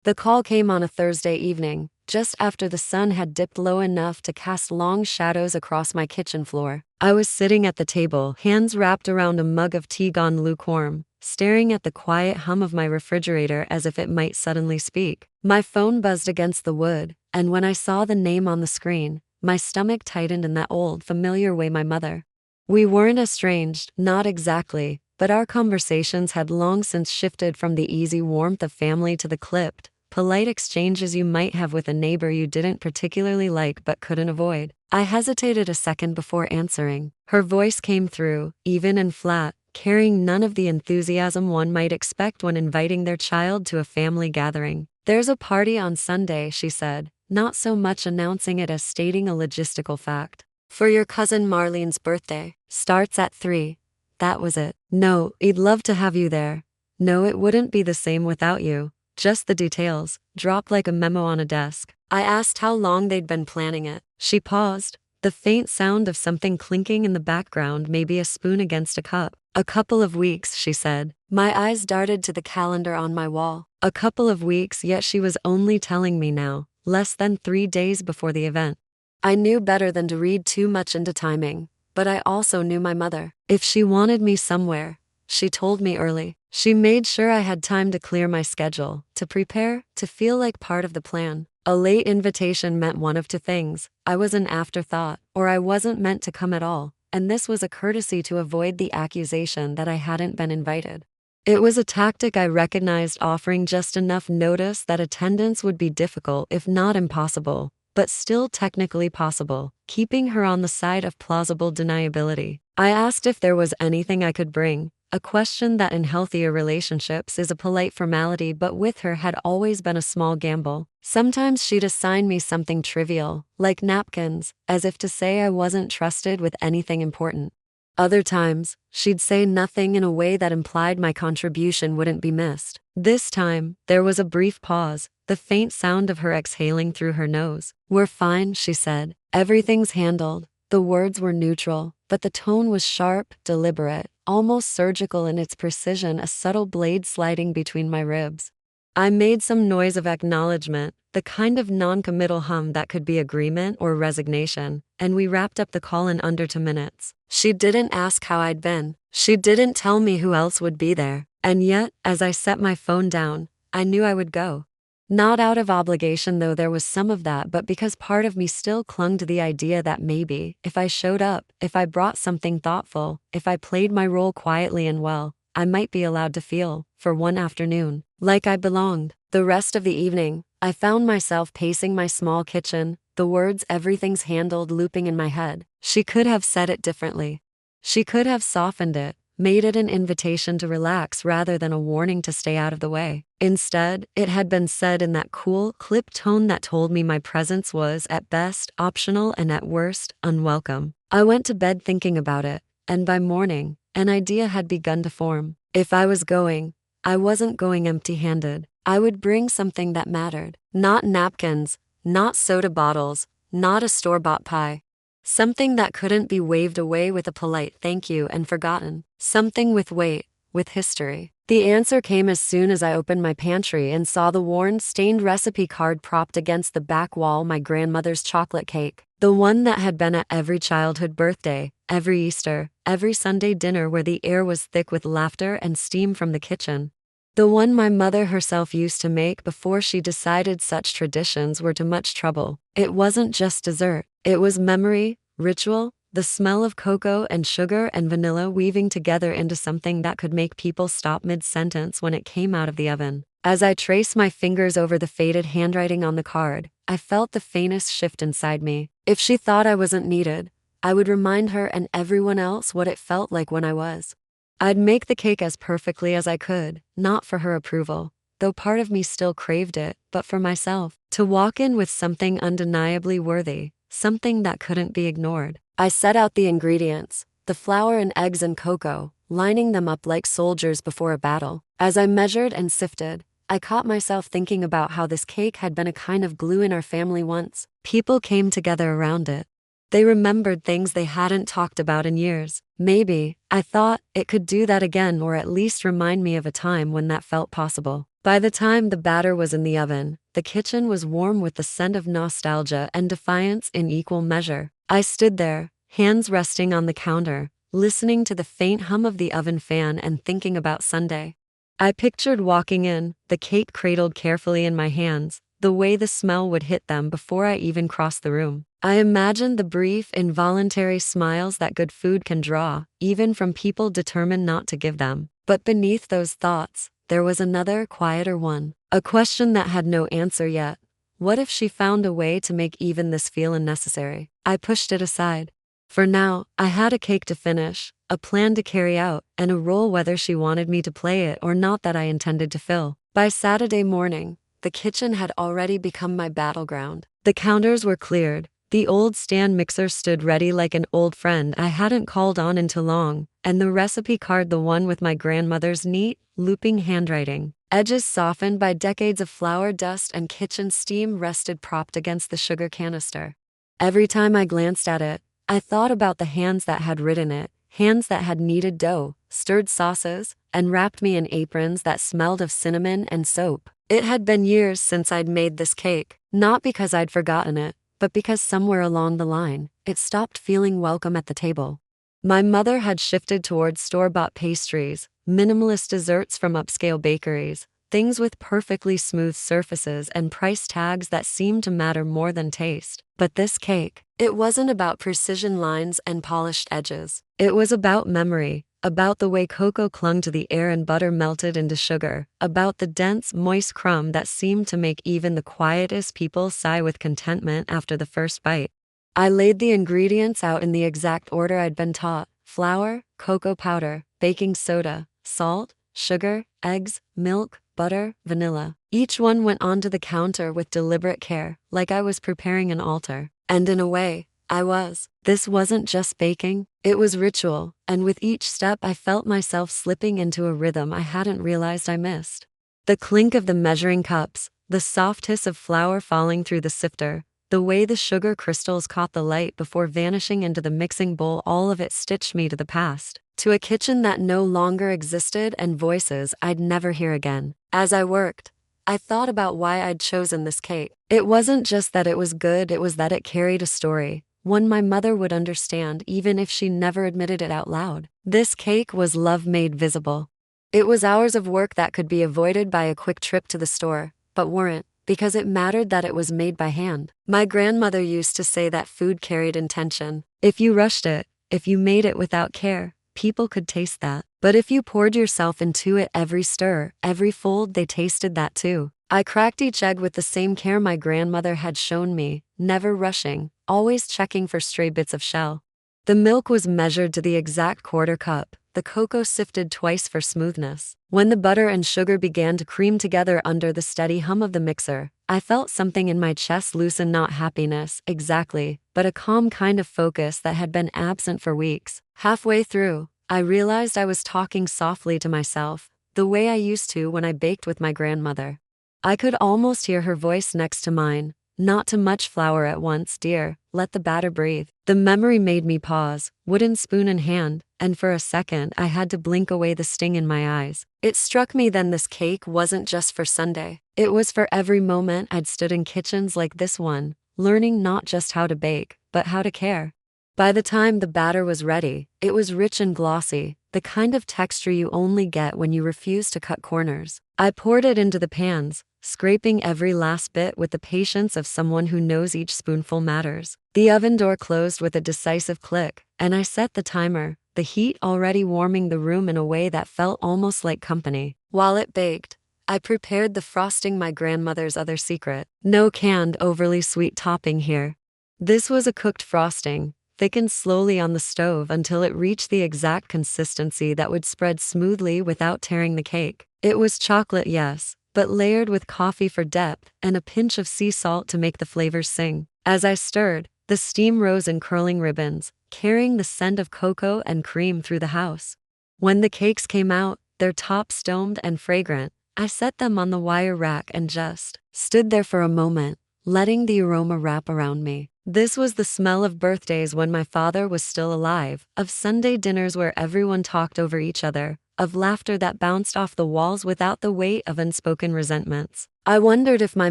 The call came on a Thursday evening, just after the sun had dipped low enough to cast long shadows across my kitchen floor. I was sitting at the table, hands wrapped around a mug of tea gone lukewarm, staring at the quiet hum of my refrigerator as if it might suddenly speak. My phone buzzed against the wood, and when I saw the name on the screen, my stomach tightened in that old, familiar way. My mother. We weren't estranged, not exactly, but our conversations had long since shifted from the easy warmth of family to the clipped, polite exchanges you might have with a neighbor you didn't particularly like but couldn't avoid. I hesitated a second before answering. Her voice came through, even and flat, carrying none of the enthusiasm one might expect when inviting their child to a family gathering. "There's a party on Sunday," she said, not so much announcing it as stating a logistical fact. "For your cousin Marlene's birthday. Starts at 3. That was it. "No, he'd love to have you there. No, it wouldn't be the same without you. Just the details," dropped like a memo on a desk. I asked how long they'd been planning it. She paused, the faint sound of something clinking in the background, maybe a spoon against a cup. "A couple of weeks," she said. My eyes darted to the calendar on my wall. A couple of weeks, yet she was only telling me now, less than 3 days before the event. I knew better than to read too much into timing, but I also knew my mother. If she wanted me somewhere, she told me early. She made sure I had time to clear my schedule, to prepare, to feel like part of the plan. A late invitation meant one of two things: I was an afterthought, or I wasn't meant to come at all, and this was a courtesy to avoid the accusation that I hadn't been invited. It was a tactic I recognized, offering just enough notice that attendance would be difficult if not impossible, but still technically possible, keeping her on the side of plausible deniability. I asked if there was anything I could bring, a question that in healthier relationships is a polite formality but with her had always been a small gamble. Sometimes she'd assign me something trivial, like napkins, as if to say I wasn't trusted with anything important. Other times, she'd say nothing in a way that implied my contribution wouldn't be missed. This time, there was a brief pause, the faint sound of her exhaling through her nose. "We're fine," she said. "Everything's handled." The words were neutral, but the tone was sharp, deliberate, almost surgical in its precision, a subtle blade sliding between my ribs. I made some noise of acknowledgement, the kind of non-committal hum that could be agreement or resignation, and we wrapped up the call in under 2 minutes. She didn't ask how I'd been. She didn't tell me who else would be there. And yet, as I set my phone down, I knew I would go. Not out of obligation, though there was some of that, but because part of me still clung to the idea that maybe, if I showed up, if I brought something thoughtful, if I played my role quietly and well, I might be allowed to feel, for one afternoon, like I belonged. The rest of the evening, I found myself pacing my small kitchen, the words "everything's handled" looping in my head. She could have said it differently. She could have softened it, made it an invitation to relax rather than a warning to stay out of the way. Instead, it had been said in that cool, clipped tone that told me my presence was, at best, optional and at worst, unwelcome. I went to bed thinking about it, and by morning, an idea had begun to form. If I was going, I wasn't going empty-handed. I would bring something that mattered. Not napkins, not soda bottles, not a store-bought pie. Something that couldn't be waved away with a polite thank you and forgotten. Something with weight, with history. The answer came as soon as I opened my pantry and saw the worn, stained recipe card propped against the back wall: my grandmother's chocolate cake. The one that had been at every childhood birthday, every Easter, every Sunday dinner where the air was thick with laughter and steam from the kitchen. The one my mother herself used to make before she decided such traditions were too much trouble. It wasn't just dessert. It was memory, ritual, the smell of cocoa and sugar and vanilla weaving together into something that could make people stop mid-sentence when it came out of the oven. As I traced my fingers over the faded handwriting on the card, I felt the faintest shift inside me. If she thought I wasn't needed, I would remind her and everyone else what it felt like when I was. I'd make the cake as perfectly as I could, not for her approval, though part of me still craved it, but for myself. To walk in with something undeniably worthy, something that couldn't be ignored. I set out the ingredients, the flour and eggs and cocoa, lining them up like soldiers before a battle. As I measured and sifted, I caught myself thinking about how this cake had been a kind of glue in our family once. People came together around it. They remembered things they hadn't talked about in years. Maybe, I thought, it could do that again or at least remind me of a time when that felt possible. By the time the batter was in the oven, the kitchen was warm with the scent of nostalgia and defiance in equal measure. I stood there, hands resting on the counter, listening to the faint hum of the oven fan and thinking about Sunday. I pictured walking in, the cake cradled carefully in my hands, the way the smell would hit them before I even crossed the room. I imagined the brief, involuntary smiles that good food can draw, even from people determined not to give them. But beneath those thoughts, there was another, quieter one. A question that had no answer yet. What if she found a way to make even this feel unnecessary? I pushed it aside. For now, I had a cake to finish, a plan to carry out, and a role whether she wanted me to play it or not that I intended to fill. By Saturday morning, the kitchen had already become my battleground. The counters were cleared. The old stand mixer stood ready like an old friend I hadn't called on in too long, and the recipe card, the one with my grandmother's neat, looping handwriting. Edges softened by decades of flour dust and kitchen steam, rested propped against the sugar canister. Every time I glanced at it, I thought about the hands that had written it, hands that had kneaded dough, stirred sauces, and wrapped me in aprons that smelled of cinnamon and soap. It had been years since I'd made this cake, not because I'd forgotten it, but because somewhere along the line, it stopped feeling welcome at the table. My mother had shifted towards store-bought pastries, minimalist desserts from upscale bakeries, things with perfectly smooth surfaces and price tags that seemed to matter more than taste. But this cake, it wasn't about precision lines and polished edges. It was about memory, about the way cocoa clung to the air and butter melted into sugar, about the dense, moist crumb that seemed to make even the quietest people sigh with contentment after the first bite. I laid the ingredients out in the exact order I'd been taught: flour, cocoa powder, baking soda, salt, sugar, eggs, milk, butter, vanilla. Each one went onto the counter with deliberate care, like I was preparing an altar. And in a way, I was. This wasn't just baking, it was ritual, and with each step I felt myself slipping into a rhythm I hadn't realized I missed. The clink of the measuring cups, the soft hiss of flour falling through the sifter, the way the sugar crystals caught the light before vanishing into the mixing bowl, all of it stitched me to the past, to a kitchen that no longer existed and voices I'd never hear again. As I worked, I thought about why I'd chosen this cake. It wasn't just that it was good, it was that it carried a story, one my mother would understand even if she never admitted it out loud. This cake was love made visible. It was hours of work that could be avoided by a quick trip to the store, but weren't, because it mattered that it was made by hand. My grandmother used to say that food carried intention. If you rushed it, if you made it without care, people could taste that. But if you poured yourself into it, every stir, every fold, they tasted that too. I cracked each egg with the same care my grandmother had shown me, never rushing, always checking for stray bits of shell. The milk was measured to the exact quarter cup, the cocoa sifted twice for smoothness. When the butter and sugar began to cream together under the steady hum of the mixer, I felt something in my chest loosen, not happiness, exactly, but a calm kind of focus that had been absent for weeks. Halfway through, I realized I was talking softly to myself, the way I used to when I baked with my grandmother. I could almost hear her voice next to mine. Not too much flour at once, dear, let the batter breathe. The memory made me pause, wooden spoon in hand, and for a second I had to blink away the sting in my eyes. It struck me then this cake wasn't just for Sunday. It was for every moment I'd stood in kitchens like this one, learning not just how to bake, but how to care. By the time the batter was ready, it was rich and glossy, the kind of texture you only get when you refuse to cut corners. I poured it into the pans, scraping every last bit with the patience of someone who knows each spoonful matters. The oven door closed with a decisive click, and I set the timer, the heat already warming the room in a way that felt almost like company. While it baked, I prepared the frosting, my grandmother's other secret. No canned, overly sweet topping here. This was a cooked frosting, thickened slowly on the stove until it reached the exact consistency that would spread smoothly without tearing the cake. It was chocolate, yes, but layered with coffee for depth and a pinch of sea salt to make the flavors sing. As I stirred, the steam rose in curling ribbons, carrying the scent of cocoa and cream through the house. When the cakes came out, their tops domed and fragrant, I set them on the wire rack and just stood there for a moment, letting the aroma wrap around me. This was the smell of birthdays when my father was still alive, of Sunday dinners where everyone talked over each other, of laughter that bounced off the walls without the weight of unspoken resentments. I wondered if my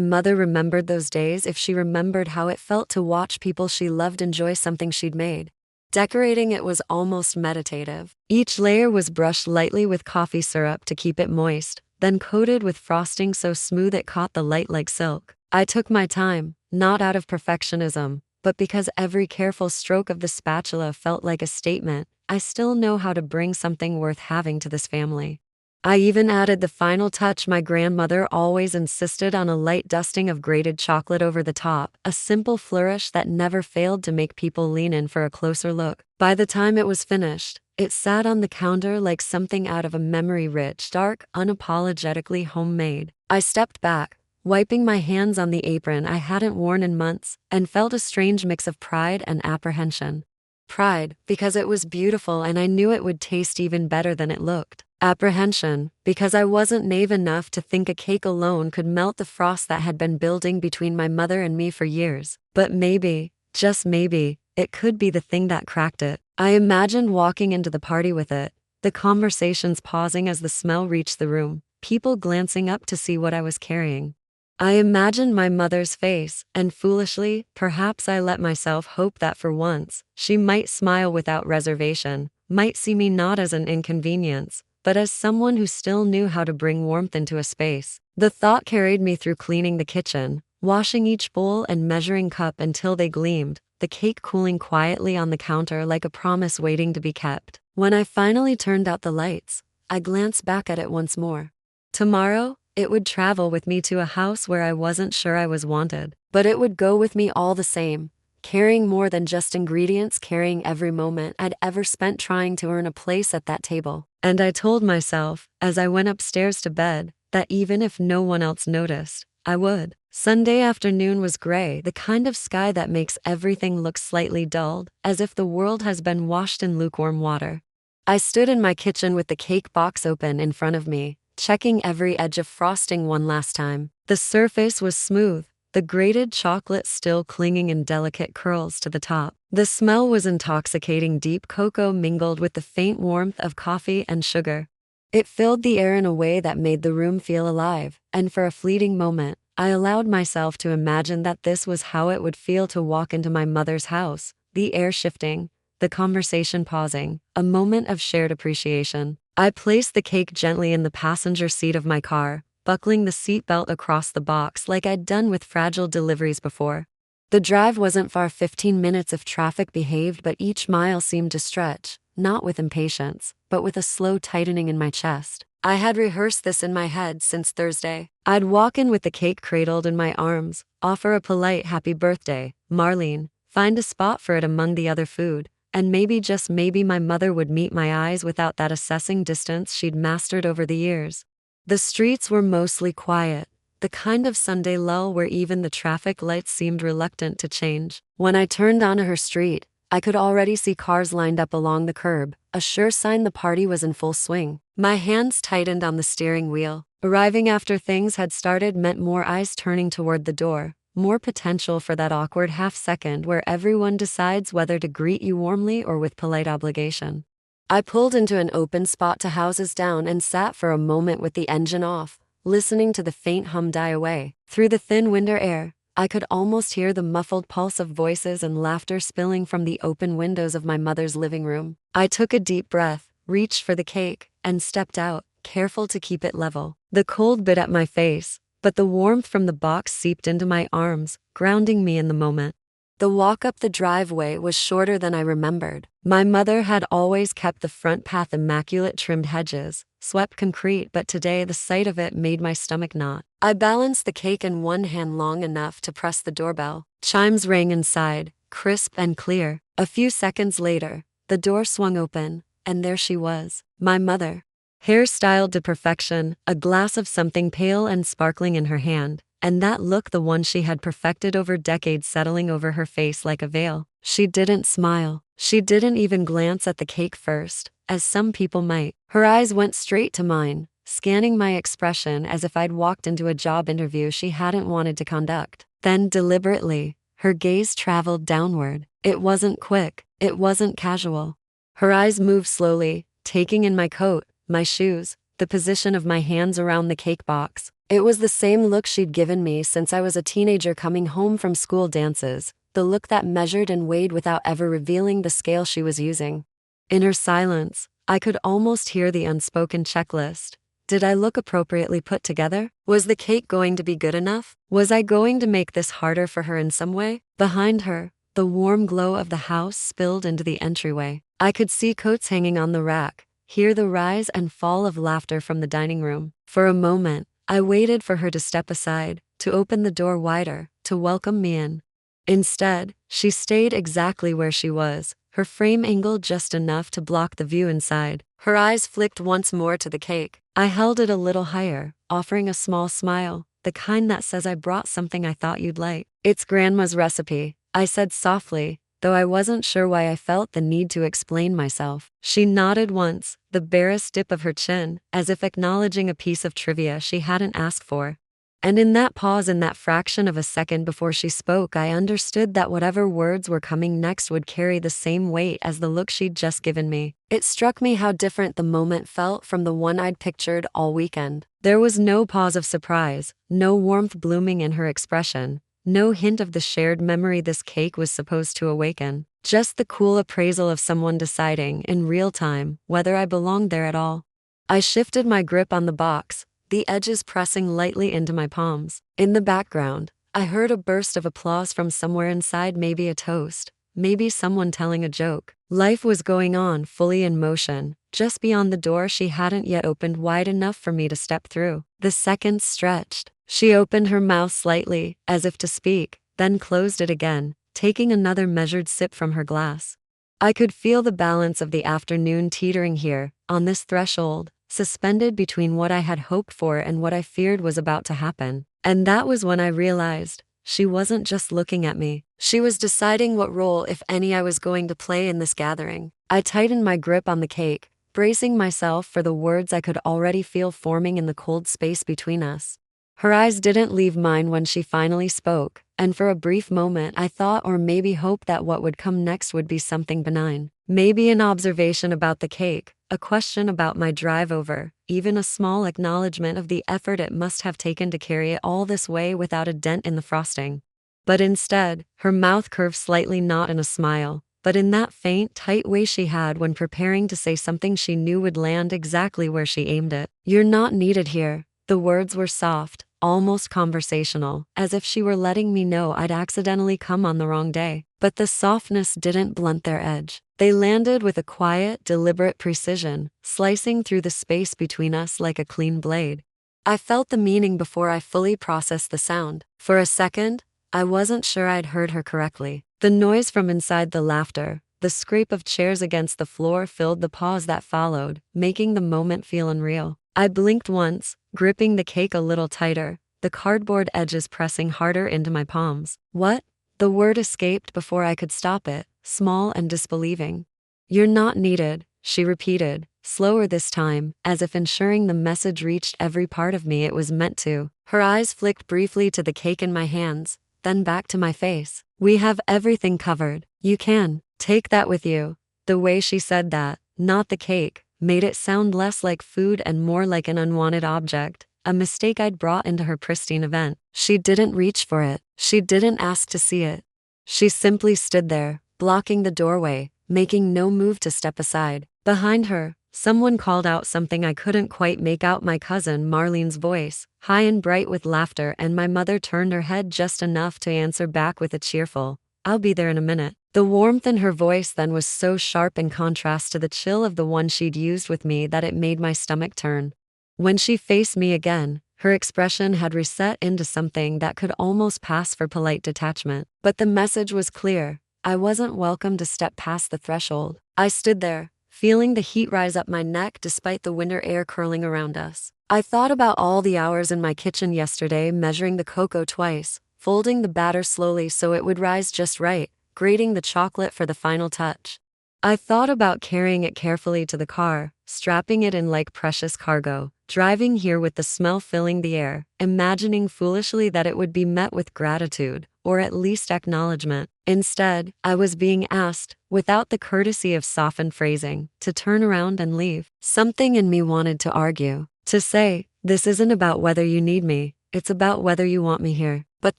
mother remembered those days, if she remembered how it felt to watch people she loved enjoy something she'd made. Decorating it was almost meditative. Each layer was brushed lightly with coffee syrup to keep it moist, then coated with frosting so smooth it caught the light like silk. I took my time, not out of perfectionism, but because every careful stroke of the spatula felt like a statement. I still know how to bring something worth having to this family. I even added the final touch. My grandmother always insisted on a light dusting of grated chocolate over the top, a simple flourish that never failed to make people lean in for a closer look. By the time it was finished, it sat on the counter like something out of a memory-rich, dark, unapologetically homemade. I stepped back, wiping my hands on the apron I hadn't worn in months, and felt a strange mix of pride and apprehension. Pride, because it was beautiful and I knew it would taste even better than it looked. Apprehension, because I wasn't naive enough to think a cake alone could melt the frost that had been building between my mother and me for years. But maybe, just maybe, it could be the thing that cracked it. I imagined walking into the party with it, the conversations pausing as the smell reached the room, people glancing up to see what I was carrying. I imagined my mother's face, and foolishly, perhaps I let myself hope that for once, she might smile without reservation, might see me not as an inconvenience, but as someone who still knew how to bring warmth into a space. The thought carried me through cleaning the kitchen, washing each bowl and measuring cup until they gleamed, the cake cooling quietly on the counter like a promise waiting to be kept. When I finally turned out the lights, I glanced back at it once more. Tomorrow, it would travel with me to a house where I wasn't sure I was wanted, but it would go with me all the same, carrying more than just ingredients, carrying every moment I'd ever spent trying to earn a place at that table. And I told myself, as I went upstairs to bed, that even if no one else noticed, I would. Sunday afternoon was gray, the kind of sky that makes everything look slightly dulled, as if the world has been washed in lukewarm water. I stood in my kitchen with the cake box open in front of me, checking every edge of frosting one last time. The surface was smooth, the grated chocolate still clinging in delicate curls to the top. The smell was intoxicating, deep cocoa mingled with the faint warmth of coffee and sugar. It filled the air in a way that made the room feel alive, and for a fleeting moment, I allowed myself to imagine that this was how it would feel to walk into my mother's house, the air shifting, the conversation pausing, a moment of shared appreciation. I placed the cake gently in the passenger seat of my car, buckling the seatbelt across the box like I'd done with fragile deliveries before. The drive wasn't far, 15 minutes if traffic behaved, but each mile seemed to stretch, not with impatience, but with a slow tightening in my chest. I had rehearsed this in my head since Thursday. I'd walk in with the cake cradled in my arms, offer a polite happy birthday, Marlene, find a spot for it among the other food, and maybe, just maybe, my mother would meet my eyes without that assessing distance she'd mastered over the years. The streets were mostly quiet, the kind of Sunday lull where even the traffic lights seemed reluctant to change. When I turned onto her street, I could already see cars lined up along the curb, a sure sign the party was in full swing. My hands tightened on the steering wheel. Arriving after things had started meant more eyes turning toward the door, more potential for that awkward half-second where everyone decides whether to greet you warmly or with polite obligation. I pulled into an open spot to houses down and sat for a moment with the engine off, listening to the faint hum die away. Through the thin winter air, I could almost hear the muffled pulse of voices and laughter spilling from the open windows of my mother's living room. I took a deep breath, reached for the cake, and stepped out, careful to keep it level. The cold bit at my face, but the warmth from the box seeped into my arms, grounding me in the moment. The walk up the driveway was shorter than I remembered. My mother had always kept the front path immaculate, trimmed hedges, swept concrete, but today the sight of it made my stomach knot. I balanced the cake in one hand long enough to press the doorbell. Chimes rang inside, crisp and clear. A few seconds later, the door swung open, and there she was, my mother. Hair styled to perfection, a glass of something pale and sparkling in her hand, and that look, the one she had perfected over decades, settling over her face like a veil. She didn't smile. She didn't even glance at the cake first, as some people might. Her eyes went straight to mine, scanning my expression as if I'd walked into a job interview she hadn't wanted to conduct. Then, deliberately, her gaze traveled downward. It wasn't quick, it wasn't casual. Her eyes moved slowly, taking in my coat, my shoes, the position of my hands around the cake box. It was the same look she'd given me since I was a teenager coming home from school dances, the look that measured and weighed without ever revealing the scale she was using. In her silence, I could almost hear the unspoken checklist. Did I look appropriately put together? Was the cake going to be good enough? Was I going to make this harder for her in some way? Behind her, the warm glow of the house spilled into the entryway. I could see coats hanging on the rack, hear the rise and fall of laughter from the dining room. For a moment, I waited for her to step aside, to open the door wider, to welcome me in. Instead, she stayed exactly where she was, her frame angled just enough to block the view inside. Her eyes flicked once more to the cake. I held it a little higher, offering a small smile, the kind that says I brought something I thought you'd like. It's Grandma's recipe, I said softly, though I wasn't sure why I felt the need to explain myself. She nodded once, the barest dip of her chin, as if acknowledging a piece of trivia she hadn't asked for. And in that pause, in that fraction of a second before she spoke, I understood that whatever words were coming next would carry the same weight as the look she'd just given me. It struck me how different the moment felt from the one I'd pictured all weekend. There was no pause of surprise, no warmth blooming in her expression, no hint of the shared memory this cake was supposed to awaken. Just the cool appraisal of someone deciding, in real time, whether I belonged there at all. I shifted my grip on the box, the edges pressing lightly into my palms. In the background, I heard a burst of applause from somewhere inside, maybe a toast, maybe someone telling a joke. Life was going on, fully in motion, just beyond the door she hadn't yet opened wide enough for me to step through. The seconds stretched. She opened her mouth slightly, as if to speak, then closed it again, taking another measured sip from her glass. I could feel the balance of the afternoon teetering here, on this threshold, suspended between what I had hoped for and what I feared was about to happen. And that was when I realized, she wasn't just looking at me. She was deciding what role, if any, I was going to play in this gathering. I tightened my grip on the cake, bracing myself for the words I could already feel forming in the cold space between us. Her eyes didn't leave mine when she finally spoke, and for a brief moment I thought, or maybe hoped, that what would come next would be something benign. Maybe an observation about the cake, a question about my drive over, even a small acknowledgement of the effort it must have taken to carry it all this way without a dent in the frosting. But instead, her mouth curved slightly, not in a smile, but in that faint, tight way she had when preparing to say something she knew would land exactly where she aimed it. You're not needed here. The words were soft, almost conversational, as if she were letting me know I'd accidentally come on the wrong day. But the softness didn't blunt their edge. They landed with a quiet, deliberate precision, slicing through the space between us like a clean blade. I felt the meaning before I fully processed the sound. For a second, I wasn't sure I'd heard her correctly. The noise from inside, the laughter, the scrape of chairs against the floor filled the pause that followed, making the moment feel unreal. I blinked once, gripping the cake a little tighter, the cardboard edges pressing harder into my palms. What? The word escaped before I could stop it, small and disbelieving. You're not needed, she repeated, slower this time, as if ensuring the message reached every part of me it was meant to. Her eyes flicked briefly to the cake in my hands, then back to my face. We have everything covered. You can take that with you. The way she said that, not the cake, made it sound less like food and more like an unwanted object, a mistake I'd brought into her pristine event. She didn't reach for it. She didn't ask to see it. She simply stood there, blocking the doorway, making no move to step aside. Behind her, someone called out something I couldn't quite make out, my cousin Marlene's voice, high and bright with laughter, and my mother turned her head just enough to answer back with a cheerful, "I'll be there in a minute." The warmth in her voice then was so sharp in contrast to the chill of the one she'd used with me that it made my stomach turn. When she faced me again, her expression had reset into something that could almost pass for polite detachment. But the message was clear. I wasn't welcome to step past the threshold. I stood there, feeling the heat rise up my neck despite the winter air curling around us. I thought about all the hours in my kitchen yesterday, measuring the cocoa twice, folding the batter slowly so it would rise just right, grating the chocolate for the final touch. I thought about carrying it carefully to the car, strapping it in like precious cargo, driving here with the smell filling the air, imagining foolishly that it would be met with gratitude, or at least acknowledgement. Instead, I was being asked, without the courtesy of softened phrasing, to turn around and leave. Something in me wanted to argue, to say, this isn't about whether you need me, it's about whether you want me here. But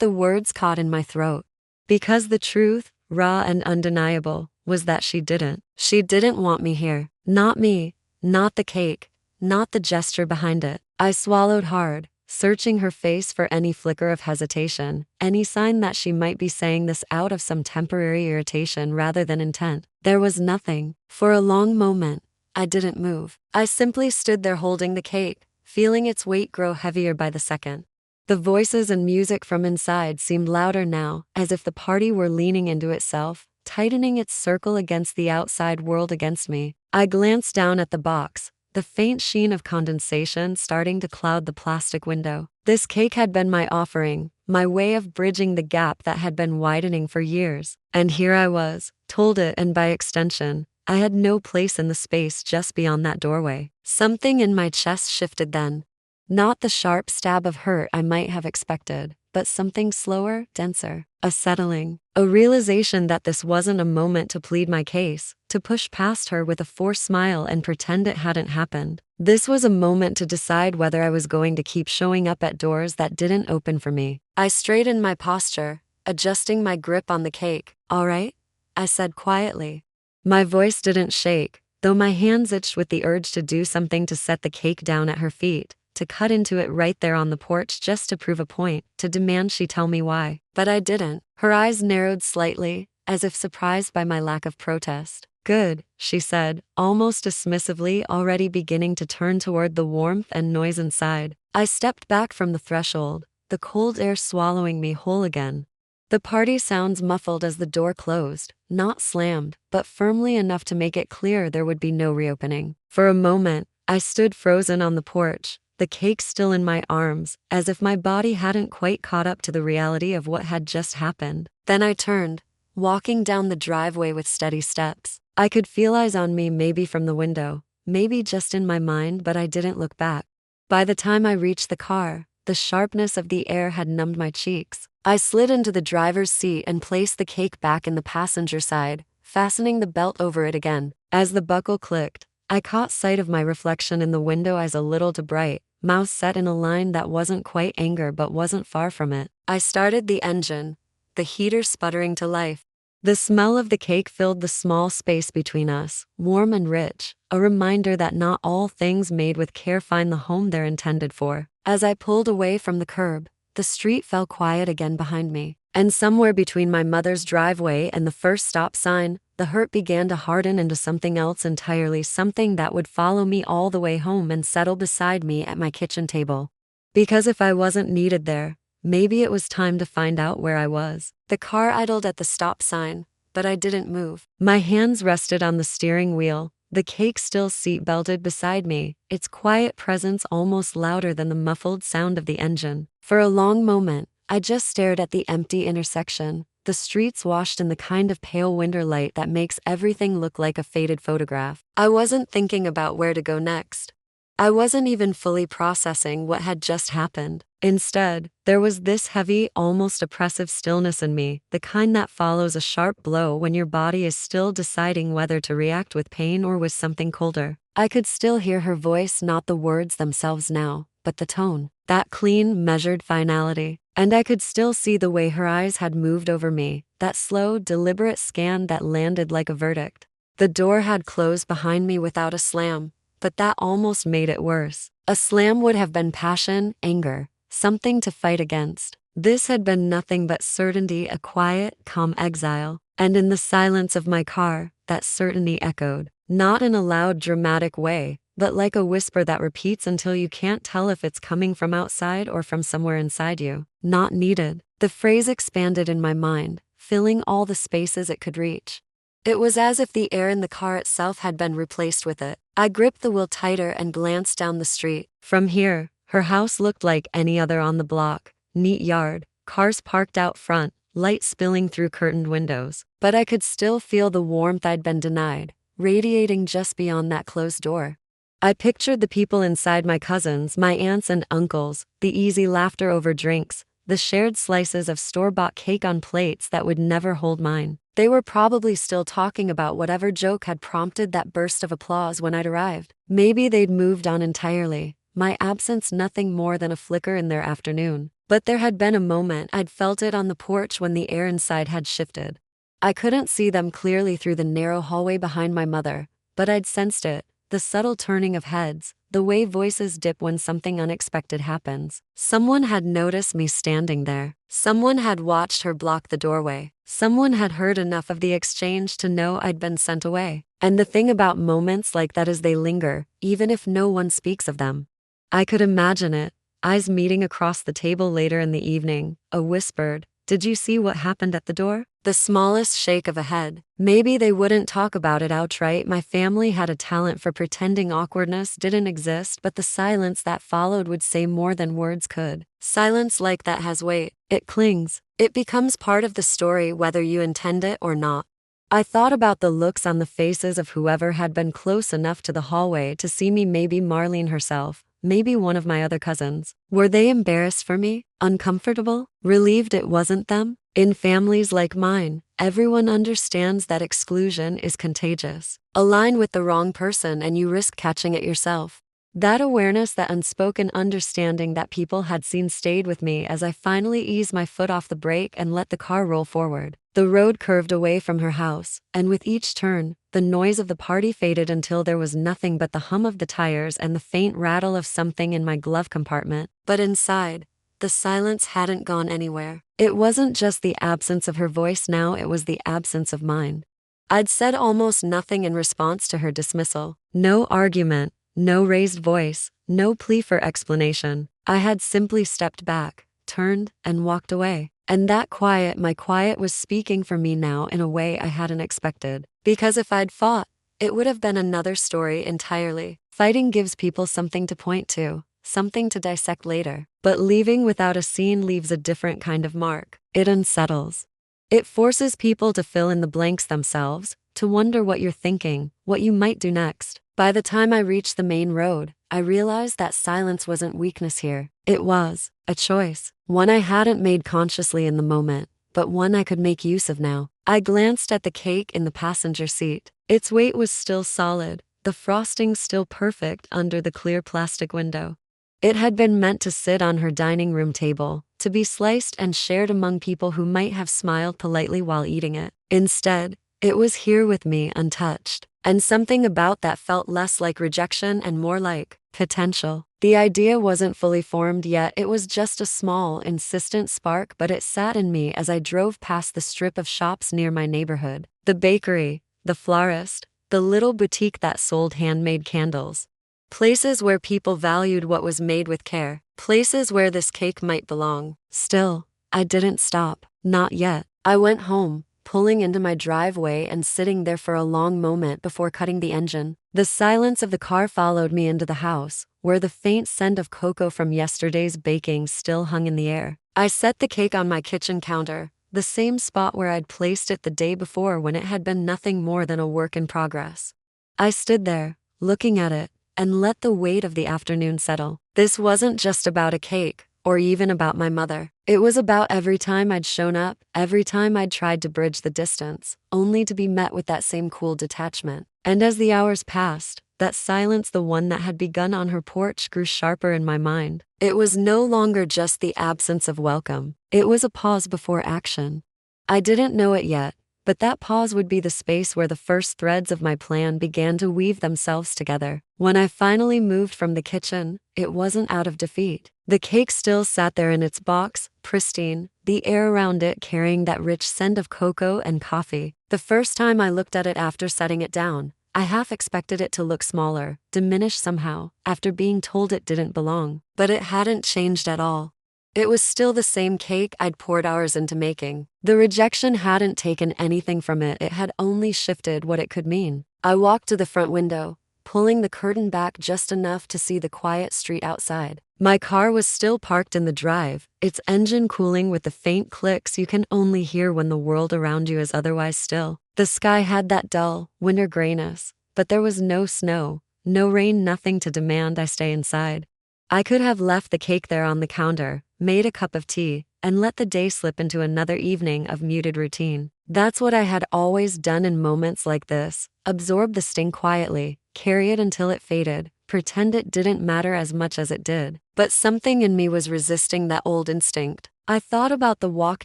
the words caught in my throat. Because the truth, raw and undeniable, was that she didn't. She didn't want me here. Not me, not the cake, not the gesture behind it. I swallowed hard, searching her face for any flicker of hesitation, any sign that she might be saying this out of some temporary irritation rather than intent. There was nothing. For a long moment, I didn't move. I simply stood there holding the cake, feeling its weight grow heavier by the second. The voices and music from inside seemed louder now, as if the party were leaning into itself, tightening its circle against the outside world against me. I glanced down at the box, the faint sheen of condensation starting to cloud the plastic window. This cake had been my offering, my way of bridging the gap that had been widening for years. And here I was, told it, and by extension, I had no place in the space just beyond that doorway. Something in my chest shifted then. Not the sharp stab of hurt I might have expected, but something slower, denser, a settling, a realization that this wasn't a moment to plead my case, to push past her with a forced smile and pretend it hadn't happened. This was a moment to decide whether I was going to keep showing up at doors that didn't open for me. I straightened my posture, adjusting my grip on the cake. All right? I said quietly. My voice didn't shake, though my hands itched with the urge to do something to set the cake down at her feet, to cut into it right there on the porch just to prove a point, to demand she tell me why. But I didn't. Her eyes narrowed slightly, as if surprised by my lack of protest. Good, she said, almost dismissively, already beginning to turn toward the warmth and noise inside. I stepped back from the threshold, the cold air swallowing me whole again. The party sounds muffled as the door closed, not slammed, but firmly enough to make it clear there would be no reopening. For a moment, I stood frozen on the porch, the cake still in my arms, as if my body hadn't quite caught up to the reality of what had just happened. Then I turned, walking down the driveway with steady steps. I could feel eyes on me, maybe from the window, maybe just in my mind, but I didn't look back. By the time I reached the car, the sharpness of the air had numbed my cheeks. I slid into the driver's seat and placed the cake back in the passenger side, fastening the belt over it again. As the buckle clicked, I caught sight of my reflection in the window, eyes a little too bright, mouth set in a line that wasn't quite anger but wasn't far from it. I started the engine, the heater sputtering to life. The smell of the cake filled the small space between us, warm and rich, a reminder that not all things made with care find the home they're intended for. As I pulled away from the curb, the street fell quiet again behind me, and somewhere between my mother's driveway and the first stop sign, the hurt began to harden into something else entirely, something that would follow me all the way home and settle beside me at my kitchen table. Because if I wasn't needed there, maybe it was time to find out where I was. The car idled at the stop sign, but I didn't move. My hands rested on the steering wheel, the cake still seat-belted beside me, its quiet presence almost louder than the muffled sound of the engine. For a long moment, I just stared at the empty intersection, the streets washed in the kind of pale winter light that makes everything look like a faded photograph. I wasn't thinking about where to go next. I wasn't even fully processing what had just happened. Instead, there was this heavy, almost oppressive stillness in me, the kind that follows a sharp blow when your body is still deciding whether to react with pain or with something colder. I could still hear her voice, not the words themselves now, but the tone, that clean, measured finality. And I could still see the way her eyes had moved over me, that slow, deliberate scan that landed like a verdict. The door had closed behind me without a slam, but that almost made it worse. A slam would have been passion, anger, something to fight against. This had been nothing but certainty, a quiet, calm exile. And in the silence of my car, that certainty echoed, not in a loud, dramatic way, but like a whisper that repeats until you can't tell if it's coming from outside or from somewhere inside you. Not needed. The phrase expanded in my mind, filling all the spaces it could reach. It was as if the air in the car itself had been replaced with it. I gripped the wheel tighter and glanced down the street. From here, her house looked like any other on the block. Neat yard, cars parked out front, light spilling through curtained windows. But I could still feel the warmth I'd been denied, radiating just beyond that closed door. I pictured the people inside, my cousins, my aunts and uncles, the easy laughter over drinks, the shared slices of store-bought cake on plates that would never hold mine. They were probably still talking about whatever joke had prompted that burst of applause when I'd arrived. Maybe they'd moved on entirely, my absence nothing more than a flicker in their afternoon. But there had been a moment, I'd felt it on the porch when the air inside had shifted. I couldn't see them clearly through the narrow hallway behind my mother, but I'd sensed it, the subtle turning of heads, the way voices dip when something unexpected happens. Someone had noticed me standing there. Someone had watched her block the doorway. Someone had heard enough of the exchange to know I'd been sent away. And the thing about moments like that is they linger, even if no one speaks of them. I could imagine it, eyes meeting across the table later in the evening, a whispered, "Did you see what happened at the door?" The smallest shake of a head. Maybe they wouldn't talk about it outright. My family had a talent for pretending awkwardness didn't exist, but the silence that followed would say more than words could. Silence like that has weight. It clings. It becomes part of the story whether you intend it or not. I thought about the looks on the faces of whoever had been close enough to the hallway to see me, maybe Marlene herself, maybe one of my other cousins. Were they embarrassed for me? Uncomfortable? Relieved it wasn't them? In families like mine, everyone understands that exclusion is contagious. Align with the wrong person and you risk catching it yourself. That awareness, that unspoken understanding that people had seen stayed with me as I finally eased my foot off the brake and let the car roll forward. The road curved away from her house, and with each turn, the noise of the party faded until there was nothing but the hum of the tires and the faint rattle of something in my glove compartment. But inside, the silence hadn't gone anywhere. It wasn't just the absence of her voice now, it was the absence of mine. I'd said almost nothing in response to her dismissal. No argument, no raised voice, no plea for explanation. I had simply stepped back, turned, and walked away. And that quiet, my quiet, was speaking for me now in a way I hadn't expected. Because if I'd fought, it would have been another story entirely. Fighting gives people something to point to, something to dissect later. But leaving without a scene leaves a different kind of mark. It unsettles. It forces people to fill in the blanks themselves, to wonder what you're thinking, what you might do next. By the time I reached the main road, I realized that silence wasn't weakness here. It was a choice, one I hadn't made consciously in the moment, but one I could make use of now. I glanced at the cake in the passenger seat. Its weight was still solid, the frosting still perfect under the clear plastic window. It had been meant to sit on her dining room table, to be sliced and shared among people who might have smiled politely while eating it. Instead, it was here with me untouched. And something about that felt less like rejection and more like potential. The idea wasn't fully formed yet, it was just a small, insistent spark, but it sat in me as I drove past the strip of shops near my neighborhood. The bakery, the florist, the little boutique that sold handmade candles. Places where people valued what was made with care. Places where this cake might belong. Still, I didn't stop. Not yet. I went home, pulling into my driveway and sitting there for a long moment before cutting the engine. The silence of the car followed me into the house, where the faint scent of cocoa from yesterday's baking still hung in the air. I set the cake on my kitchen counter, the same spot where I'd placed it the day before when it had been nothing more than a work in progress. I stood there, looking at it, and let the weight of the afternoon settle. This wasn't just about a cake, or even about my mother. It was about every time I'd shown up, every time I'd tried to bridge the distance, only to be met with that same cool detachment. And as the hours passed, that silence, the one that had begun on her porch, grew sharper in my mind. It was no longer just the absence of welcome. It was a pause before action. I didn't know it yet, but that pause would be the space where the first threads of my plan began to weave themselves together. When I finally moved from the kitchen, it wasn't out of defeat. The cake still sat there in its box, pristine, the air around it carrying that rich scent of cocoa and coffee. The first time I looked at it after setting it down, I half expected it to look smaller, diminished somehow, after being told it didn't belong. But it hadn't changed at all. It was still the same cake I'd poured hours into making. The rejection hadn't taken anything from it, it had only shifted what it could mean. I walked to the front window, pulling the curtain back just enough to see the quiet street outside. My car was still parked in the drive, its engine cooling with the faint clicks you can only hear when the world around you is otherwise still. The sky had that dull, winter grayness, but there was no snow, No rain, nothing to demand I stay inside. I could have left the cake there on the counter, made a cup of tea, and let the day slip into another evening of muted routine. That's what I had always done in moments like this: absorb the sting quietly, carry it until it faded, pretend it didn't matter as much as it did. But something in me was resisting that old instinct. I thought about the walk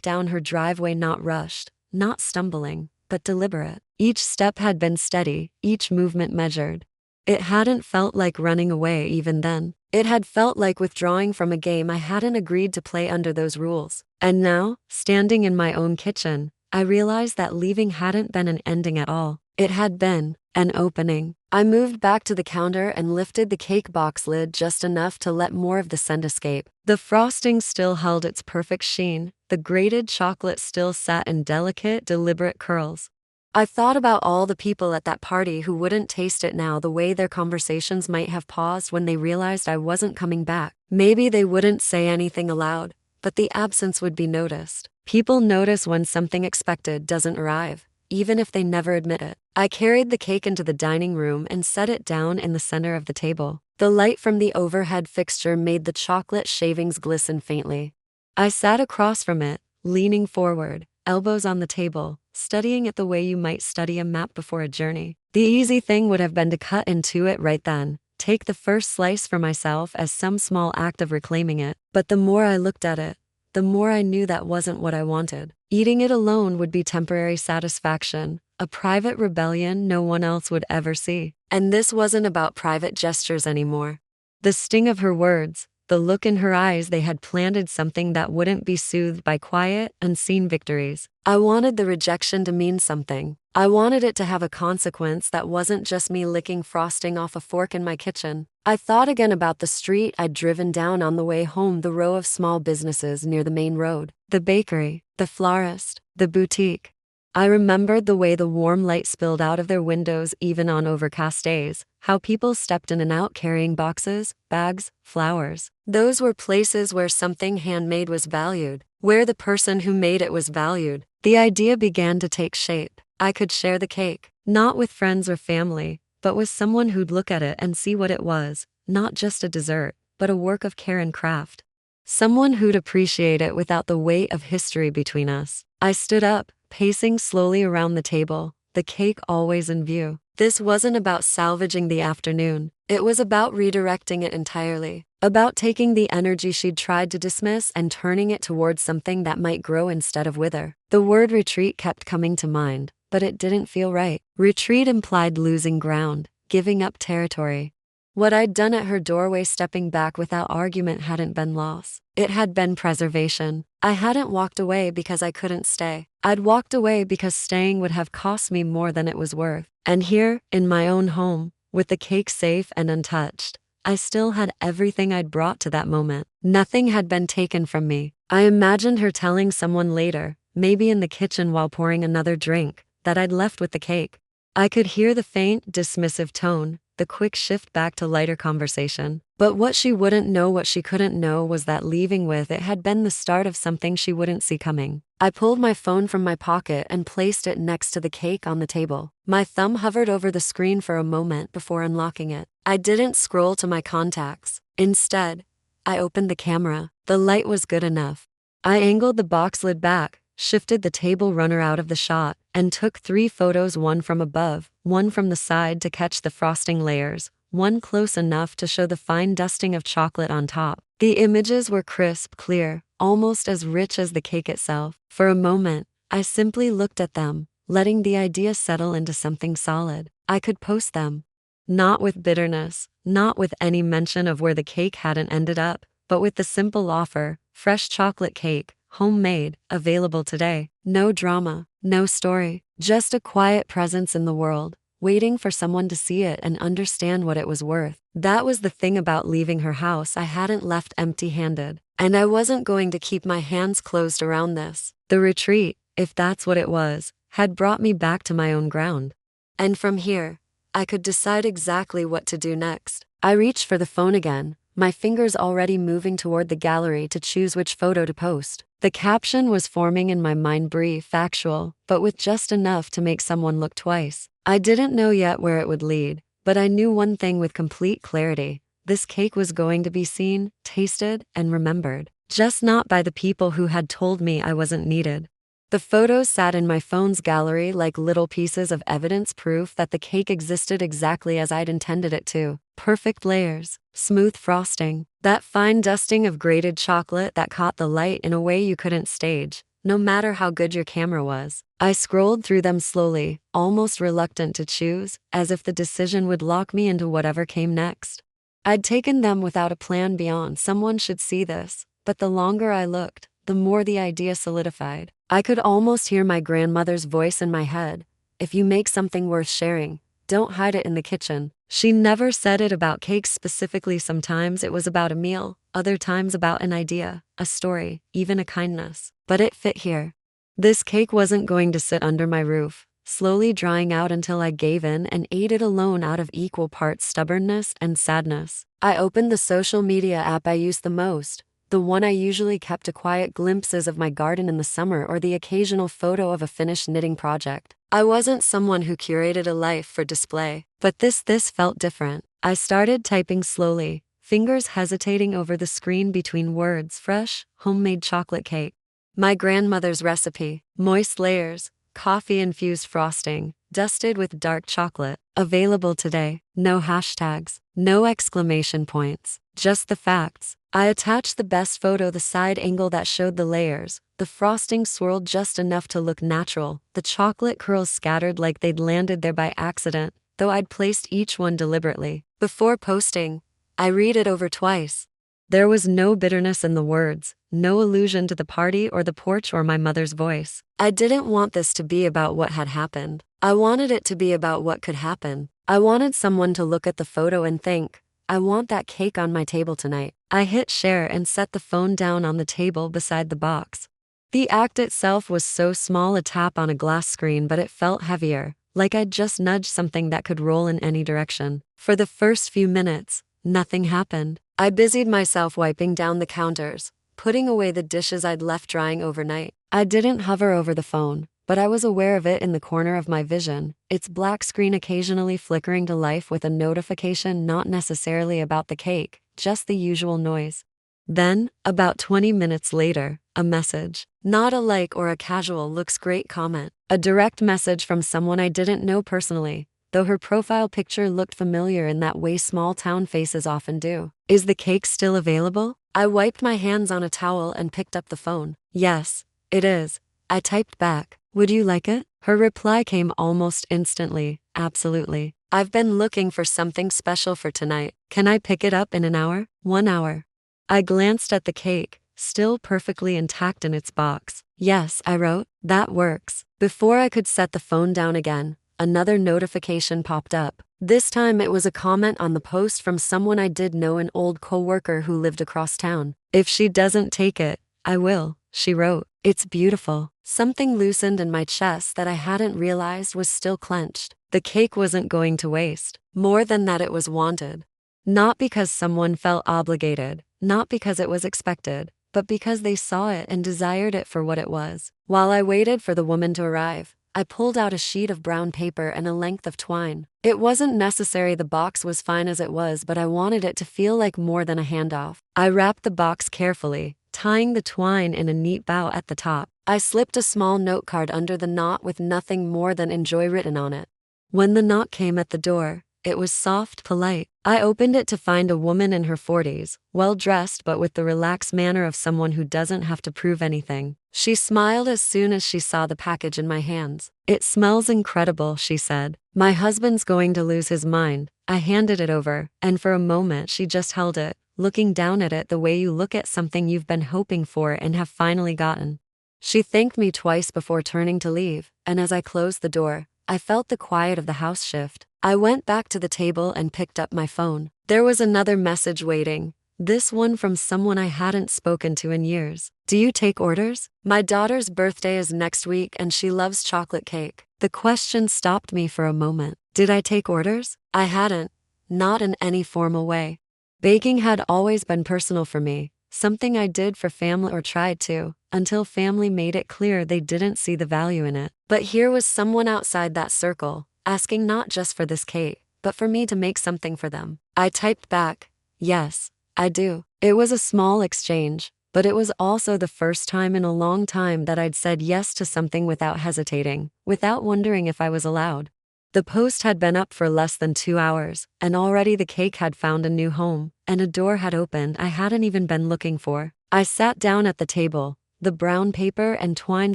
down her driveway, not rushed, not stumbling, but deliberate. Each step had been steady, each movement measured. It hadn't felt like running away even then. It had felt like withdrawing from a game I hadn't agreed to play under those rules. And now, standing in my own kitchen, I realized that leaving hadn't been an ending at all. It had been an opening. I moved back to the counter and lifted the cake box lid just enough to let more of the scent escape. The frosting still held its perfect sheen. The grated chocolate still sat in delicate, deliberate curls. I thought about all the people at that party who wouldn't taste it now, the way their conversations might have paused when they realized I wasn't coming back. Maybe they wouldn't say anything aloud, but the absence would be noticed. People notice when something expected doesn't arrive, even if they never admit it. I carried the cake into the dining room and set it down in the center of the table. The light from the overhead fixture made the chocolate shavings glisten faintly. I sat across from it, leaning forward, elbows on the table, studying it the way you might study a map before a journey. The easy thing would have been to cut into it right then, take the first slice for myself as some small act of reclaiming it. But the more I looked at it, the more I knew that wasn't what I wanted. Eating it alone would be temporary satisfaction, a private rebellion no one else would ever see. And this wasn't about private gestures anymore. The sting of her words, the look in her eyes, they had planted something that wouldn't be soothed by quiet, unseen victories. I wanted the rejection to mean something. I wanted it to have a consequence that wasn't just me licking frosting off a fork in my kitchen. I thought again about the street I'd driven down on the way home, the row of small businesses near the main road, the bakery, the florist, the boutique. I remembered the way the warm light spilled out of their windows even on overcast days, how people stepped in and out carrying boxes, bags, flowers. Those were places where something handmade was valued, where the person who made it was valued. The idea began to take shape. I could share the cake, not with friends or family, but with someone who'd look at it and see what it was, not just a dessert, but a work of care and craft. Someone who'd appreciate it without the weight of history between us. I stood up, pacing slowly around the table, the cake always in view. This wasn't about salvaging the afternoon. It was about redirecting it entirely, about taking the energy she'd tried to dismiss and turning it towards something that might grow instead of wither. The word retreat kept coming to mind, but it didn't feel right. Retreat implied losing ground, giving up territory. What I'd done at her doorway, stepping back without argument, hadn't been loss. It had been preservation. I hadn't walked away because I couldn't stay. I'd walked away because staying would have cost me more than it was worth. And here, in my own home, with the cake safe and untouched, I still had everything I'd brought to that moment. Nothing had been taken from me. I imagined her telling someone later, maybe in the kitchen while pouring another drink, that I'd left with the cake. I could hear the faint, dismissive tone, the quick shift back to lighter conversation. But what she wouldn't know, what she couldn't know, was that leaving with it had been the start of something she wouldn't see coming. I pulled my phone from my pocket and placed it next to the cake on the table. My thumb hovered over the screen for a moment before unlocking it. I didn't scroll to my contacts. Instead, I opened the camera. The light was good enough. I angled the box lid back, shifted the table runner out of the shot, and took 3 photos, one from above, one from the side to catch the frosting layers, one close enough to show the fine dusting of chocolate on top. The images were crisp, clear, almost as rich as the cake itself. For a moment, I simply looked at them, letting the idea settle into something solid. I could post them. Not with bitterness, not with any mention of where the cake hadn't ended up, but with the simple offer: fresh chocolate cake, homemade, available today. No drama, no story, just a quiet presence in the world, waiting for someone to see it and understand what it was worth. That was the thing about leaving her house. I hadn't left empty-handed, and I wasn't going to keep my hands closed around this. The retreat, if that's what it was, had brought me back to my own ground. And from here, I could decide exactly what to do next. I reached for the phone again, my fingers already moving toward the gallery to choose which photo to post. The caption was forming in my mind, brief, factual, but with just enough to make someone look twice. I didn't know yet where it would lead, But I knew one thing with complete clarity. This cake was going to be seen, tasted, and remembered. Just not by the people who had told me I wasn't needed. The photos sat in my phone's gallery like little pieces of evidence proof that the cake existed exactly as I'd intended it to. Perfect layers, smooth frosting, that fine dusting of grated chocolate that caught the light in a way you couldn't stage, no matter how good your camera was. I scrolled through them slowly, almost reluctant to choose, as if the decision would lock me into whatever came next. I'd taken them without a plan beyond someone should see this, but the longer I looked, the more the idea solidified. I could almost hear my grandmother's voice in my head. If you make something worth sharing, don't hide it in the kitchen. She never said it about cakes specifically. Sometimes it was about a meal, other times about an idea, a story, even a kindness. But it fit here. This cake wasn't going to sit under my roof, slowly drying out until I gave in and ate it alone out of equal parts stubbornness and sadness. I opened the social media app I use the most, the one I usually kept to quiet glimpses of my garden in the summer or the occasional photo of a finished knitting project. I wasn't someone who curated a life for display, but this felt different. I started typing slowly, fingers hesitating over the screen between words. Fresh, homemade chocolate cake. My grandmother's recipe, moist layers, coffee-infused frosting, dusted with dark chocolate. Available today. No hashtags, no exclamation points, just the facts. I attached the best photo, the side angle that showed the layers, the frosting swirled just enough to look natural, the chocolate curls scattered like they'd landed there by accident, though I'd placed each one deliberately. Before posting, I read it over twice. There was no bitterness in the words, no allusion to the party or the porch or my mother's voice. I didn't want this to be about what had happened. I wanted it to be about what could happen. I wanted someone to look at the photo and think, I want that cake on my table tonight. I hit share and set the phone down on the table beside the box. The act itself was so small, a tap on a glass screen, but it felt heavier, like I'd just nudged something that could roll in any direction. For the first few minutes, nothing happened. I busied myself wiping down the counters, putting away the dishes I'd left drying overnight. I didn't hover over the phone, but I was aware of it in the corner of my vision, its black screen occasionally flickering to life with a notification not necessarily about the cake, just the usual noise. Then, about 20 minutes later, a message. Not a like or a casual looks great comment. A direct message from someone I didn't know personally, though her profile picture looked familiar in that way small town faces often do. Is the cake still available? I wiped my hands on a towel and picked up the phone. Yes, it is. I typed back. Would you like it? Her reply came almost instantly. Absolutely. I've been looking for something special for tonight. Can I pick it up in an hour? 1 hour. I glanced at the cake, still perfectly intact in its box. Yes, I wrote. That works. Before I could set the phone down again, another notification popped up. This time it was a comment on the post from someone I did know, an old coworker who lived across town. If she doesn't take it, I will, she wrote. It's beautiful. Something loosened in my chest that I hadn't realized was still clenched. The cake wasn't going to waste. More than that, it was wanted. Not because someone felt obligated, not because it was expected, but because they saw it and desired it for what it was. While I waited for the woman to arrive, I pulled out a sheet of brown paper and a length of twine. It wasn't necessary, the box was fine as it was, but I wanted it to feel like more than a handoff. I wrapped the box carefully, tying the twine in a neat bow at the top. I slipped a small note card under the knot with nothing more than enjoy written on it. When the knock came at the door, it was soft, polite. I opened it to find a woman in her 40s, well-dressed but with the relaxed manner of someone who doesn't have to prove anything. She smiled as soon as she saw the package in my hands. It smells incredible, she said. My husband's going to lose his mind. I handed it over, and for a moment she just held it, looking down at it the way you look at something you've been hoping for and have finally gotten. She thanked me twice before turning to leave, and as I closed the door, I felt the quiet of the house shift. I went back to the table and picked up my phone. There was another message waiting, this one from someone I hadn't spoken to in years. Do you take orders? My daughter's birthday is next week and she loves chocolate cake. The question stopped me for a moment. Did I take orders? I hadn't. Not in any formal way. Baking had always been personal for me, something I did for family or tried to, until family made it clear they didn't see the value in it. But here was someone outside that circle, asking not just for this cake, but for me to make something for them. I typed back, yes, I do. It was a small exchange, but it was also the first time in a long time that I'd said yes to something without hesitating, without wondering if I was allowed. The post had been up for less than 2 hours, and already the cake had found a new home, and a door had opened I hadn't even been looking for. I sat down at the table, the brown paper and twine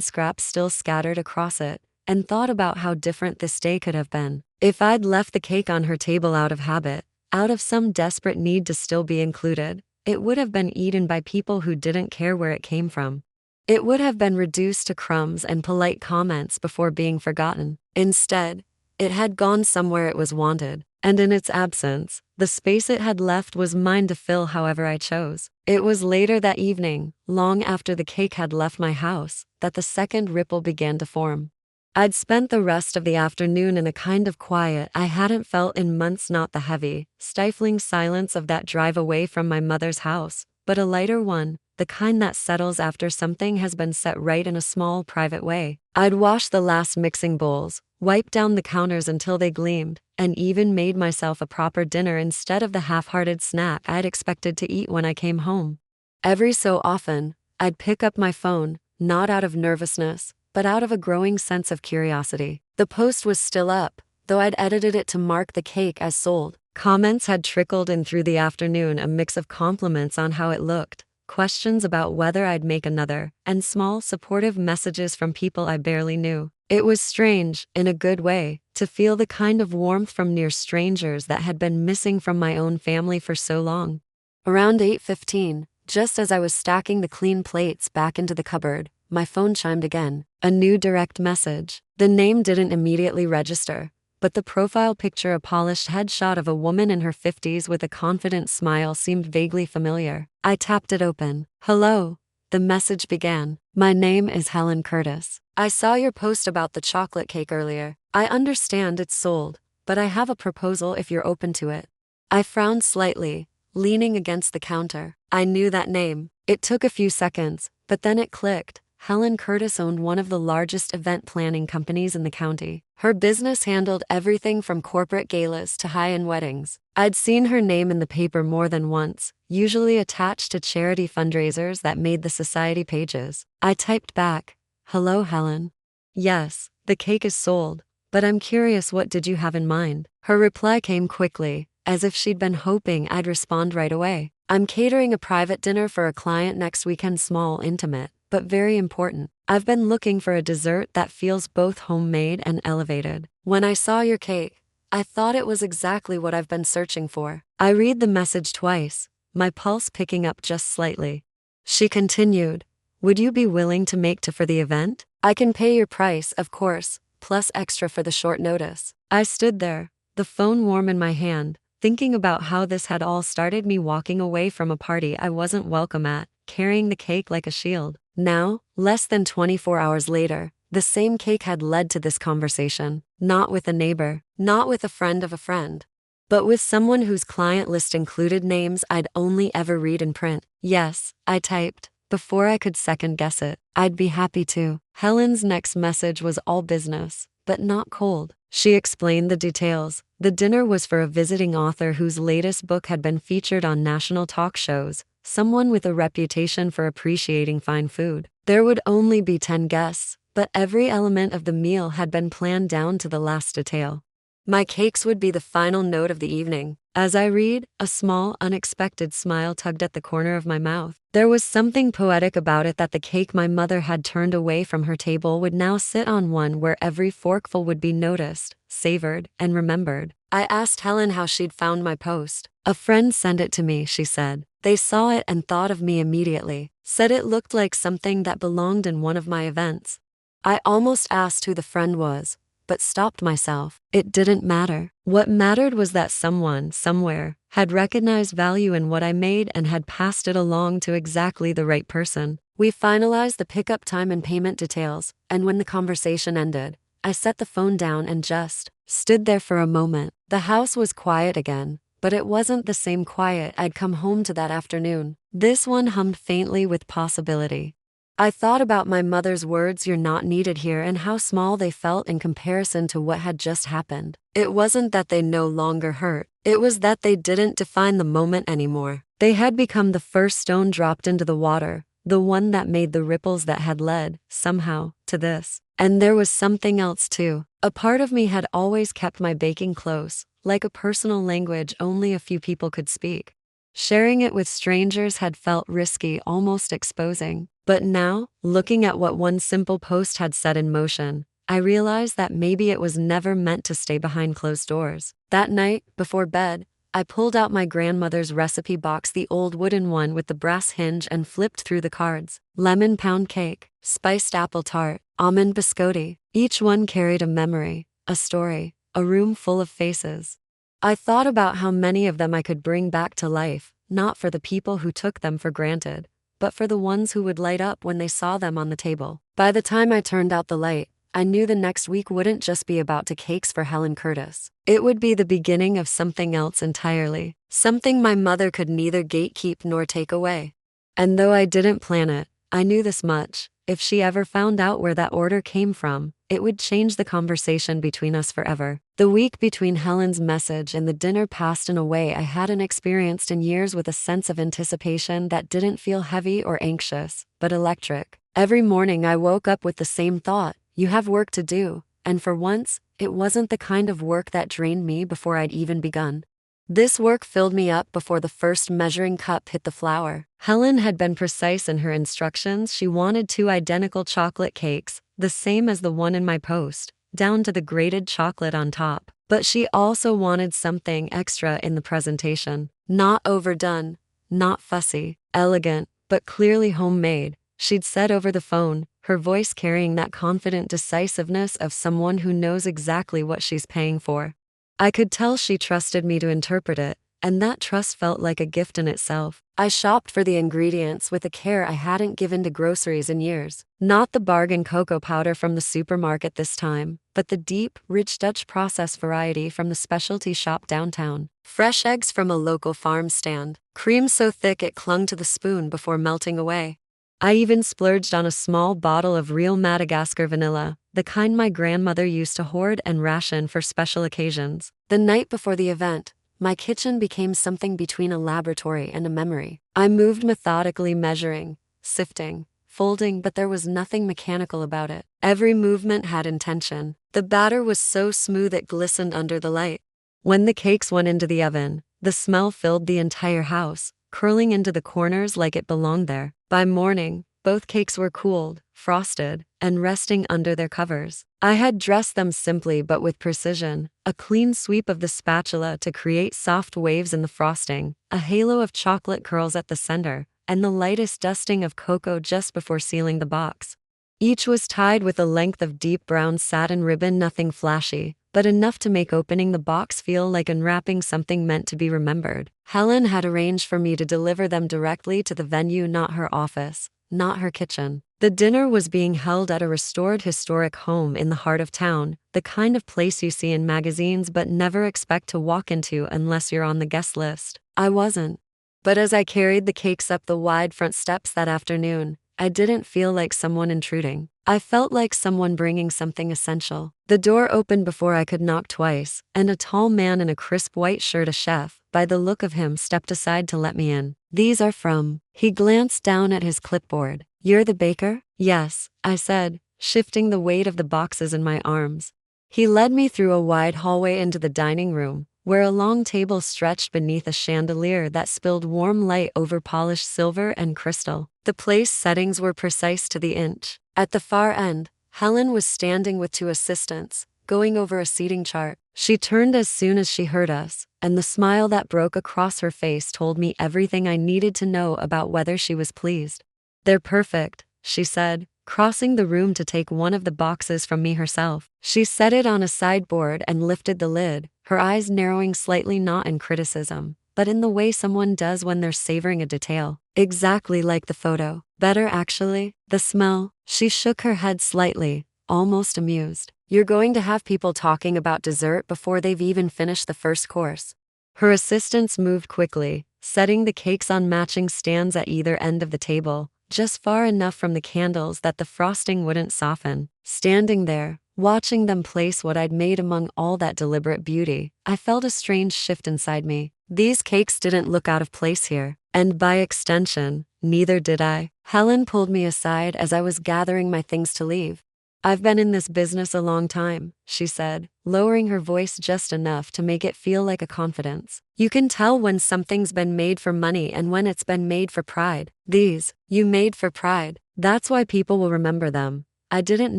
scraps still scattered across it, and thought about how different this day could have been if I'd left the cake on her table out of habit, out of some desperate need to still be included. It would have been eaten by people who didn't care where it came from. It would have been reduced to crumbs and polite comments before being forgotten. Instead, it had gone somewhere it was wanted, and in its absence, the space it had left was mine to fill however I chose. It was later that evening, long after the cake had left my house, that the second ripple began to form. I'd spent the rest of the afternoon in a kind of quiet I hadn't felt in months, not the heavy, stifling silence of that drive away from my mother's house, but a lighter one, the kind that settles after something has been set right in a small, private way. I'd washed the last mixing bowls, wiped down the counters until they gleamed, and even made myself a proper dinner instead of the half-hearted snack I'd expected to eat when I came home. Every so often, I'd pick up my phone, not out of nervousness, but out of a growing sense of curiosity. The post was still up, though I'd edited it to mark the cake as sold. Comments had trickled in through the afternoon, a mix of compliments on how it looked, questions about whether I'd make another, and small, supportive messages from people I barely knew. It was strange, in a good way, to feel the kind of warmth from near strangers that had been missing from my own family for so long. Around 8:15, just as I was stacking the clean plates back into the cupboard, my phone chimed again. A new direct message. The name didn't immediately register, but the profile picture, a polished headshot of a woman in her 50s with a confident smile, seemed vaguely familiar. I tapped it open. Hello, the message began. My name is Helen Curtis. I saw your post about the chocolate cake earlier. I understand it's sold, but I have a proposal if you're open to it. I frowned slightly, leaning against the counter. I knew that name. It took a few seconds, but then it clicked. Helen Curtis owned one of the largest event planning companies in the county. Her business handled everything from corporate galas to high-end weddings. I'd seen her name in the paper more than once, usually attached to charity fundraisers that made the society pages. I typed back, "Hello, Helen. Yes, the cake is sold, but I'm curious, what did you have in mind?" Her reply came quickly, as if she'd been hoping I'd respond right away. "I'm catering a private dinner for a client next weekend, small, intimate, but very important. I've been looking for a dessert that feels both homemade and elevated. When I saw your cake, I thought it was exactly what I've been searching for." I read the message twice, my pulse picking up just slightly. She continued, "Would you be willing to make for the event? I can pay your price, of course, plus extra for the short notice." I stood there, the phone warm in my hand, thinking about how this had all started, me walking away from a party I wasn't welcome at, carrying the cake like a shield. Now, less than 24 hours later, the same cake had led to this conversation, not with a neighbor, not with a friend of a friend, but with someone whose client list included names I'd only ever read in print. "Yes," I typed, before I could second guess it. "I'd be happy to." Helen's next message was all business, but not cold. She explained the details. The dinner was for a visiting author whose latest book had been featured on national talk shows, someone with a reputation for appreciating fine food. There would only be 10 guests, but every element of the meal had been planned down to the last detail. My cakes would be the final note of the evening. As I read, a small, unexpected smile tugged at the corner of my mouth. There was something poetic about it, that the cake my mother had turned away from her table would now sit on one where every forkful would be noticed, savored, and remembered. I asked Helen how she'd found my post. "A friend sent it to me," she said. "They saw it and thought of me immediately. Said it looked like something that belonged in one of my events." I almost asked who the friend was, but stopped myself. It didn't matter. What mattered was that someone, somewhere, had recognized value in what I made and had passed it along to exactly the right person. We finalized the pickup time and payment details, and when the conversation ended, I set the phone down and just stood there for a moment. The house was quiet again, but it wasn't the same quiet I'd come home to that afternoon. This one hummed faintly with possibility. I thought about my mother's words, "You're not needed here," and how small they felt in comparison to what had just happened. It wasn't that they no longer hurt, it was that they didn't define the moment anymore. They had become the first stone dropped into the water, the one that made the ripples that had led, somehow, to this. And there was something else too. A part of me had always kept my baking close, like a personal language only a few people could speak. Sharing it with strangers had felt risky, almost exposing. But now, looking at what one simple post had set in motion, I realized that maybe it was never meant to stay behind closed doors. That night, before bed, I pulled out my grandmother's recipe box, the old wooden one with the brass hinge, and flipped through the cards. Lemon pound cake, spiced apple tart, almond biscotti. Each one carried a memory, a story, a room full of faces. I thought about how many of them I could bring back to life, not for the people who took them for granted, but for the ones who would light up when they saw them on the table. By the time I turned out the light, I knew the next week wouldn't just be about the cakes for Helen Curtis. It would be the beginning of something else entirely, something my mother could neither gatekeep nor take away. And though I didn't plan it, I knew this much: if she ever found out where that order came from, it would change the conversation between us forever. The week between Helen's message and the dinner passed in a way I hadn't experienced in years, with a sense of anticipation that didn't feel heavy or anxious, but electric. Every morning I woke up with the same thought: you have work to do, and for once, it wasn't the kind of work that drained me before I'd even begun. This work filled me up before the first measuring cup hit the flour. Helen had been precise in her instructions. She wanted 2 identical chocolate cakes, the same as the one in my post, down to the grated chocolate on top. But she also wanted something extra in the presentation. Not overdone, not fussy, elegant, but clearly homemade. She'd said over the phone, her voice carrying that confident decisiveness of someone who knows exactly what she's paying for. I could tell she trusted me to interpret it, and that trust felt like a gift in itself. I shopped for the ingredients with a care I hadn't given to groceries in years. Not the bargain cocoa powder from the supermarket this time, but the deep, rich Dutch process variety from the specialty shop downtown. Fresh eggs from a local farm stand, cream so thick it clung to the spoon before melting away. I even splurged on a small bottle of real Madagascar vanilla, the kind my grandmother used to hoard and ration for special occasions. The night before the event, my kitchen became something between a laboratory and a memory. I moved methodically, measuring, sifting, folding, but there was nothing mechanical about it. Every movement had intention. The batter was so smooth it glistened under the light. When the cakes went into the oven, the smell filled the entire house, curling into the corners like it belonged there. By morning, both cakes were cooled, frosted, and resting under their covers. I had dressed them simply but with precision, a clean sweep of the spatula to create soft waves in the frosting, a halo of chocolate curls at the center, and the lightest dusting of cocoa just before sealing the box. Each was tied with a length of deep brown satin ribbon, nothing flashy, but enough to make opening the box feel like unwrapping something meant to be remembered. Helen had arranged for me to deliver them directly to the venue, not her office, not her kitchen. The dinner was being held at a restored historic home in the heart of town, the kind of place you see in magazines but never expect to walk into unless you're on the guest list. I wasn't. But as I carried the cakes up the wide front steps that afternoon, I didn't feel like someone intruding. I felt like someone bringing something essential. The door opened before I could knock twice, and a tall man in a crisp white shirt, a chef, by the look of him, stepped aside to let me in. "These are from..." He glanced down at his clipboard. "You're the baker?" "Yes," I said, shifting the weight of the boxes in my arms. He led me through a wide hallway into the dining room, where a long table stretched beneath a chandelier that spilled warm light over polished silver and crystal. The place settings were precise to the inch. At the far end, Helen was standing with 2 assistants, going over a seating chart. She turned as soon as she heard us, and the smile that broke across her face told me everything I needed to know about whether she was pleased. "They're perfect," she said, crossing the room to take one of the boxes from me herself. She set it on a sideboard and lifted the lid, her eyes narrowing slightly, not in criticism, but in the way someone does when they're savoring a detail. "Exactly like the photo. Better, actually. The smell." She shook her head slightly, almost amused. "You're going to have people talking about dessert before they've even finished the first course." Her assistants moved quickly, setting the cakes on matching stands at either end of the table, just far enough from the candles that the frosting wouldn't soften. Standing there, watching them place what I'd made among all that deliberate beauty, I felt a strange shift inside me. These cakes didn't look out of place here, and by extension, neither did I. Helen pulled me aside as I was gathering my things to leave. "I've been in this business a long time," she said, lowering her voice just enough to make it feel like a confidence. "You can tell when something's been made for money and when it's been made for pride. These, you made for pride. That's why people will remember them." I didn't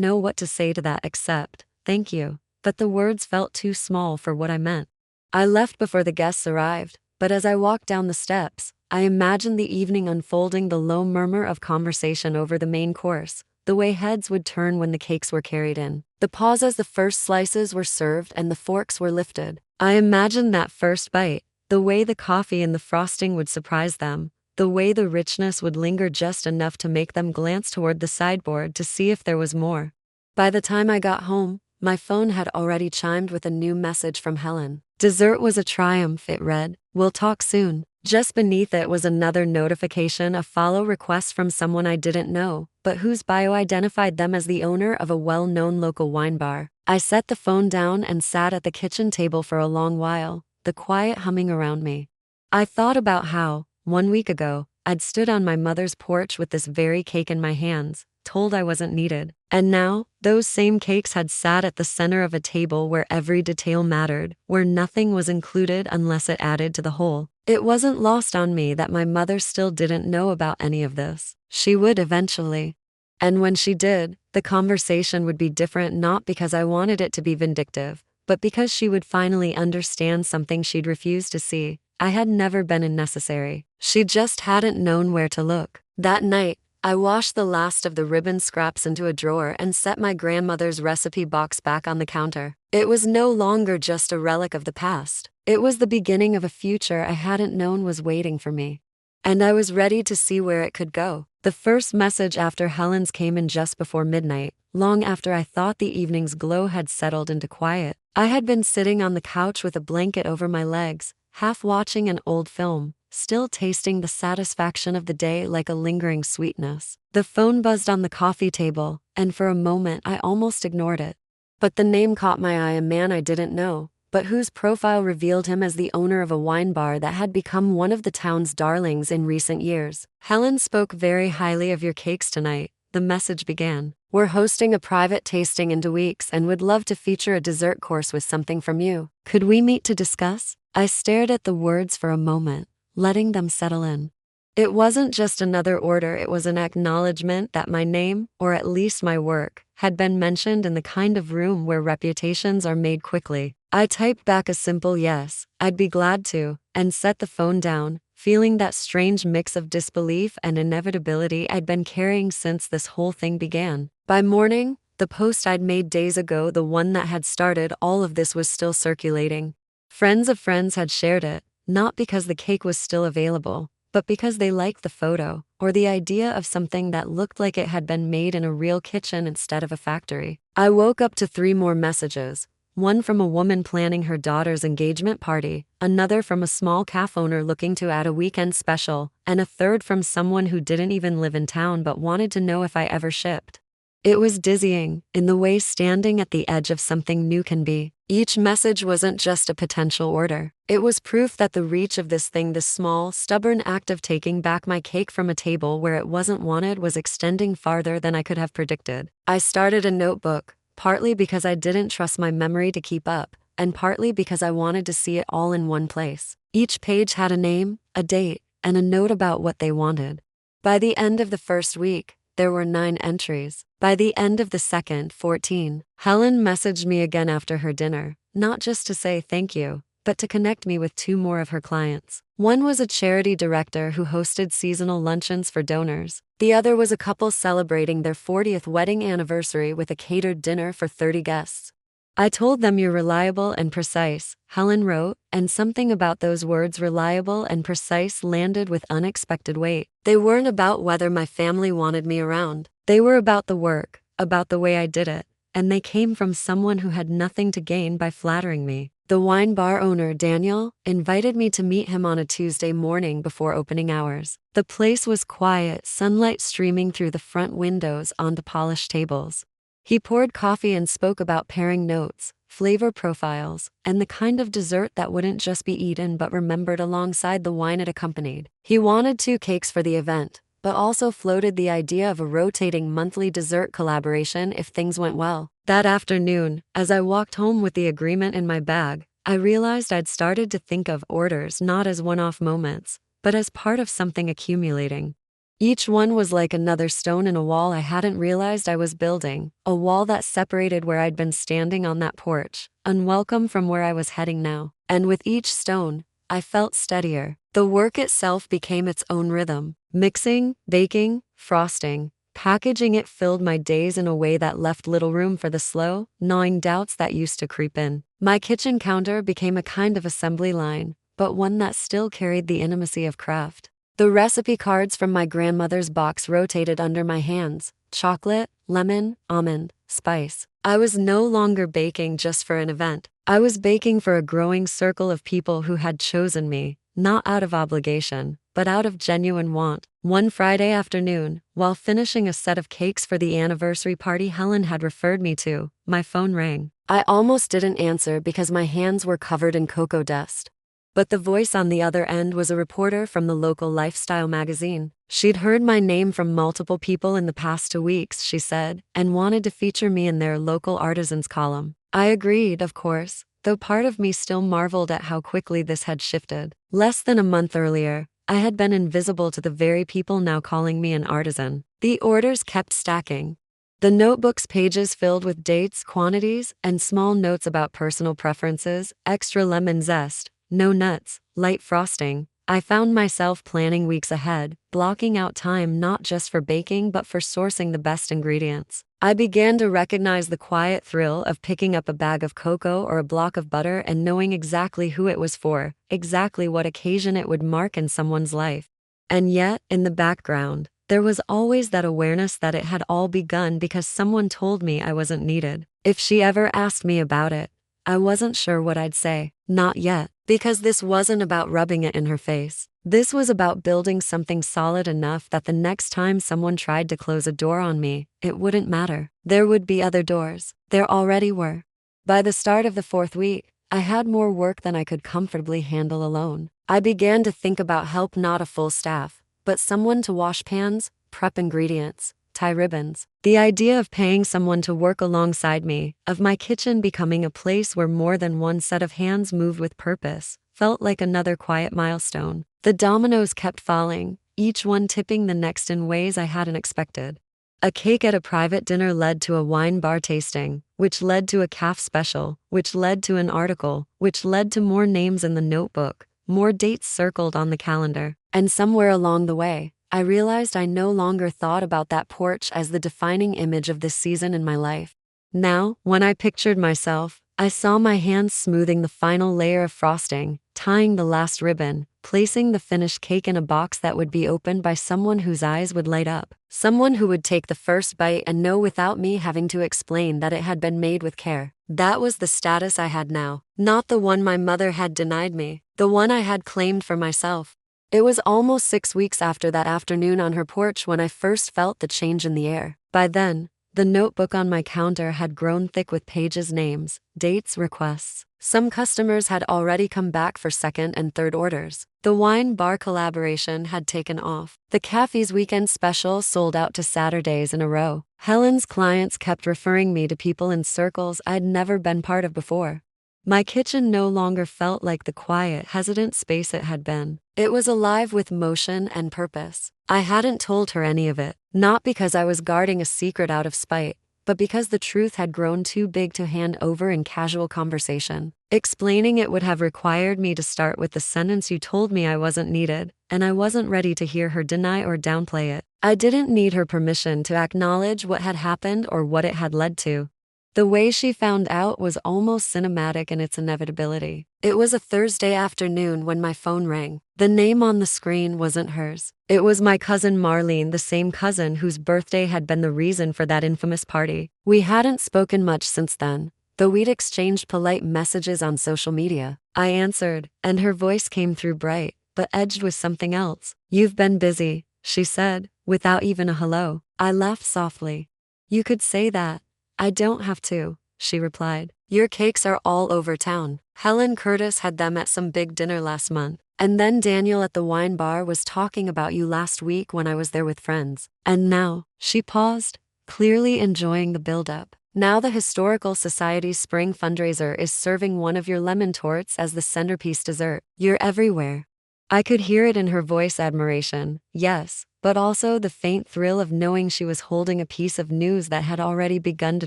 know what to say to that except, "Thank you," but the words felt too small for what I meant. I left before the guests arrived, but as I walked down the steps, I imagined the evening unfolding, the low murmur of conversation over the main course, the way heads would turn when the cakes were carried in, the pause as the first slices were served and the forks were lifted. I imagined that first bite, the way the coffee and the frosting would surprise them, the way the richness would linger just enough to make them glance toward the sideboard to see if there was more. By the time I got home, my phone had already chimed with a new message from Helen. "Dessert was a triumph," it read. "We'll talk soon." Just beneath it was another notification, a follow request from someone I didn't know, but whose bio identified them as the owner of a well-known local wine bar. I set the phone down and sat at the kitchen table for a long while, the quiet humming around me. I thought about how, 1 week ago, I'd stood on my mother's porch with this very cake in my hands, told I wasn't needed. And now, those same cakes had sat at the center of a table where every detail mattered, where nothing was included unless it added to the whole. It wasn't lost on me that my mother still didn't know about any of this. She would eventually. And when she did, the conversation would be different, not because I wanted it to be vindictive, but because she would finally understand something she'd refused to see. I had never been unnecessary. She just hadn't known where to look. That night, I washed the last of the ribbon scraps into a drawer and set my grandmother's recipe box back on the counter. It was no longer just a relic of the past. It was the beginning of a future I hadn't known was waiting for me. And I was ready to see where it could go. The first message after Helen's came in just before midnight, long after I thought the evening's glow had settled into quiet. I had been sitting on the couch with a blanket over my legs, half watching an old film, still tasting the satisfaction of the day like a lingering sweetness. The phone buzzed on the coffee table, and for a moment I almost ignored it. But the name caught my eye, a man I didn't know, but whose profile revealed him as the owner of a wine bar that had become one of the town's darlings in recent years. "Helen spoke very highly of your cakes tonight," the message began. "We're hosting a private tasting in 2 weeks and would love to feature a dessert course with something from you. Could we meet to discuss?" I stared at the words for a moment, letting them settle in. It wasn't just another order, it was an acknowledgement that my name, or at least my work, had been mentioned in the kind of room where reputations are made quickly. I typed back a simple yes, I'd be glad to, and set the phone down, feeling that strange mix of disbelief and inevitability I'd been carrying since this whole thing began. By morning, the post I'd made days ago, the one that had started all of this, was still circulating. Friends of friends had shared it, not because the cake was still available, but because they liked the photo, or the idea of something that looked like it had been made in a real kitchen instead of a factory. I woke up to 3 more messages. One from a woman planning her daughter's engagement party, another from a small cafe owner looking to add a weekend special, and a third from someone who didn't even live in town but wanted to know if I ever shipped. It was dizzying, in the way standing at the edge of something new can be. Each message wasn't just a potential order. It was proof that the reach of this thing, this small, stubborn act of taking back my cake from a table where it wasn't wanted, was extending farther than I could have predicted. I started a notebook, partly because I didn't trust my memory to keep up, and partly because I wanted to see it all in one place. Each page had a name, a date, and a note about what they wanted. By the end of the first week, there were 9 entries. By the end of the second, 14. Helen messaged me again after her dinner, not just to say thank you, but to connect me with 2 more of her clients. One was a charity director who hosted seasonal luncheons for donors. The other was a couple celebrating their 40th wedding anniversary with a catered dinner for 30 guests. "I told them you're reliable and precise," Helen wrote, and something about those words, reliable and precise, landed with unexpected weight. They weren't about whether my family wanted me around. They were about the work, about the way I did it, and they came from someone who had nothing to gain by flattering me. The wine bar owner, Daniel, invited me to meet him on a Tuesday morning before opening hours. The place was quiet, sunlight streaming through the front windows onto polished tables. He poured coffee and spoke about pairing notes, flavor profiles, and the kind of dessert that wouldn't just be eaten but remembered alongside the wine it accompanied. He wanted 2 cakes for the event, but also floated the idea of a rotating monthly dessert collaboration if things went well. That afternoon, as I walked home with the agreement in my bag, I realized I'd started to think of orders not as one-off moments, but as part of something accumulating. Each one was like another stone in a wall I hadn't realized I was building, a wall that separated where I'd been standing on that porch, unwelcome from where I was heading now. And with each stone, I felt steadier. The work itself became its own rhythm. Mixing, baking, frosting, packaging it filled my days in a way that left little room for the slow, gnawing doubts that used to creep in. My kitchen counter became a kind of assembly line, but one that still carried the intimacy of craft. The recipe cards from my grandmother's box rotated under my hands: chocolate, lemon, almond, spice. I was no longer baking just for an event. I was baking for a growing circle of people who had chosen me, not out of obligation, but out of genuine want. One Friday afternoon, while finishing a set of cakes for the anniversary party Helen had referred me to, my phone rang. I almost didn't answer because my hands were covered in cocoa dust. But the voice on the other end was a reporter from the local lifestyle magazine. She'd heard my name from multiple people in the past 2 weeks, she said, and wanted to feature me in their local artisans column. I agreed, of course, though part of me still marveled at how quickly this had shifted. Less than a month earlier, I had been invisible to the very people now calling me an artisan. The orders kept stacking. The notebook's pages filled with dates, quantities, and small notes about personal preferences: extra lemon zest, no nuts, light frosting. I found myself planning weeks ahead, blocking out time not just for baking but for sourcing the best ingredients. I began to recognize the quiet thrill of picking up a bag of cocoa or a block of butter and knowing exactly who it was for, exactly what occasion it would mark in someone's life. And yet, in the background, there was always that awareness that it had all begun because someone told me I wasn't needed. If she ever asked me about it, I wasn't sure what I'd say. Not yet. Because this wasn't about rubbing it in her face. This was about building something solid enough that the next time someone tried to close a door on me, it wouldn't matter. There would be other doors. There already were. By the start of the 4th week, I had more work than I could comfortably handle alone. I began to think about help, not a full staff, but someone to wash pans, prep ingredients, tie ribbons. The idea of paying someone to work alongside me, of my kitchen becoming a place where more than one set of hands moved with purpose, felt like another quiet milestone. The dominoes kept falling, each one tipping the next in ways I hadn't expected. A cake at a private dinner led to a wine bar tasting, which led to a calf special, which led to an article, which led to more names in the notebook, more dates circled on the calendar. And somewhere along the way, I realized I no longer thought about that porch as the defining image of this season in my life. Now, when I pictured myself, I saw my hands smoothing the final layer of frosting, tying the last ribbon, placing the finished cake in a box that would be opened by someone whose eyes would light up, someone who would take the first bite and know without me having to explain that it had been made with care. That was the status I had now, not the one my mother had denied me, the one I had claimed for myself. It was almost 6 weeks after that afternoon on her porch when I first felt the change in the air. By then, the notebook on my counter had grown thick with pages, names, dates, requests. Some customers had already come back for second and third orders. The wine bar collaboration had taken off. The cafe's weekend special sold out to Saturdays in a row. Helen's clients kept referring me to people in circles I'd never been part of before. My kitchen no longer felt like the quiet, hesitant space it had been. It was alive with motion and purpose. I hadn't told her any of it, not because I was guarding a secret out of spite, but because the truth had grown too big to hand over in casual conversation. Explaining it would have required me to start with the sentence, "You told me I wasn't needed," and I wasn't ready to hear her deny or downplay it. I didn't need her permission to acknowledge what had happened or what it had led to. The way she found out was almost cinematic in its inevitability. It was a Thursday afternoon when my phone rang. The name on the screen wasn't hers. It was my cousin Marlene, the same cousin whose birthday had been the reason for that infamous party. We hadn't spoken much since then, though we'd exchanged polite messages on social media. I answered, and her voice came through bright, but edged with something else. "You've been busy," she said, without even a hello. I laughed softly. "You could say that. I don't have to," she replied. "Your cakes are all over town. Helen Curtis had them at some big dinner last month. And then Daniel at the wine bar was talking about you last week when I was there with friends. And now," she paused, clearly enjoying the build-up. "Now the Historical Society's spring fundraiser is serving one of your lemon torts as the centerpiece dessert. You're everywhere." I could hear it in her voice, admiration, yes, but also the faint thrill of knowing she was holding a piece of news that had already begun to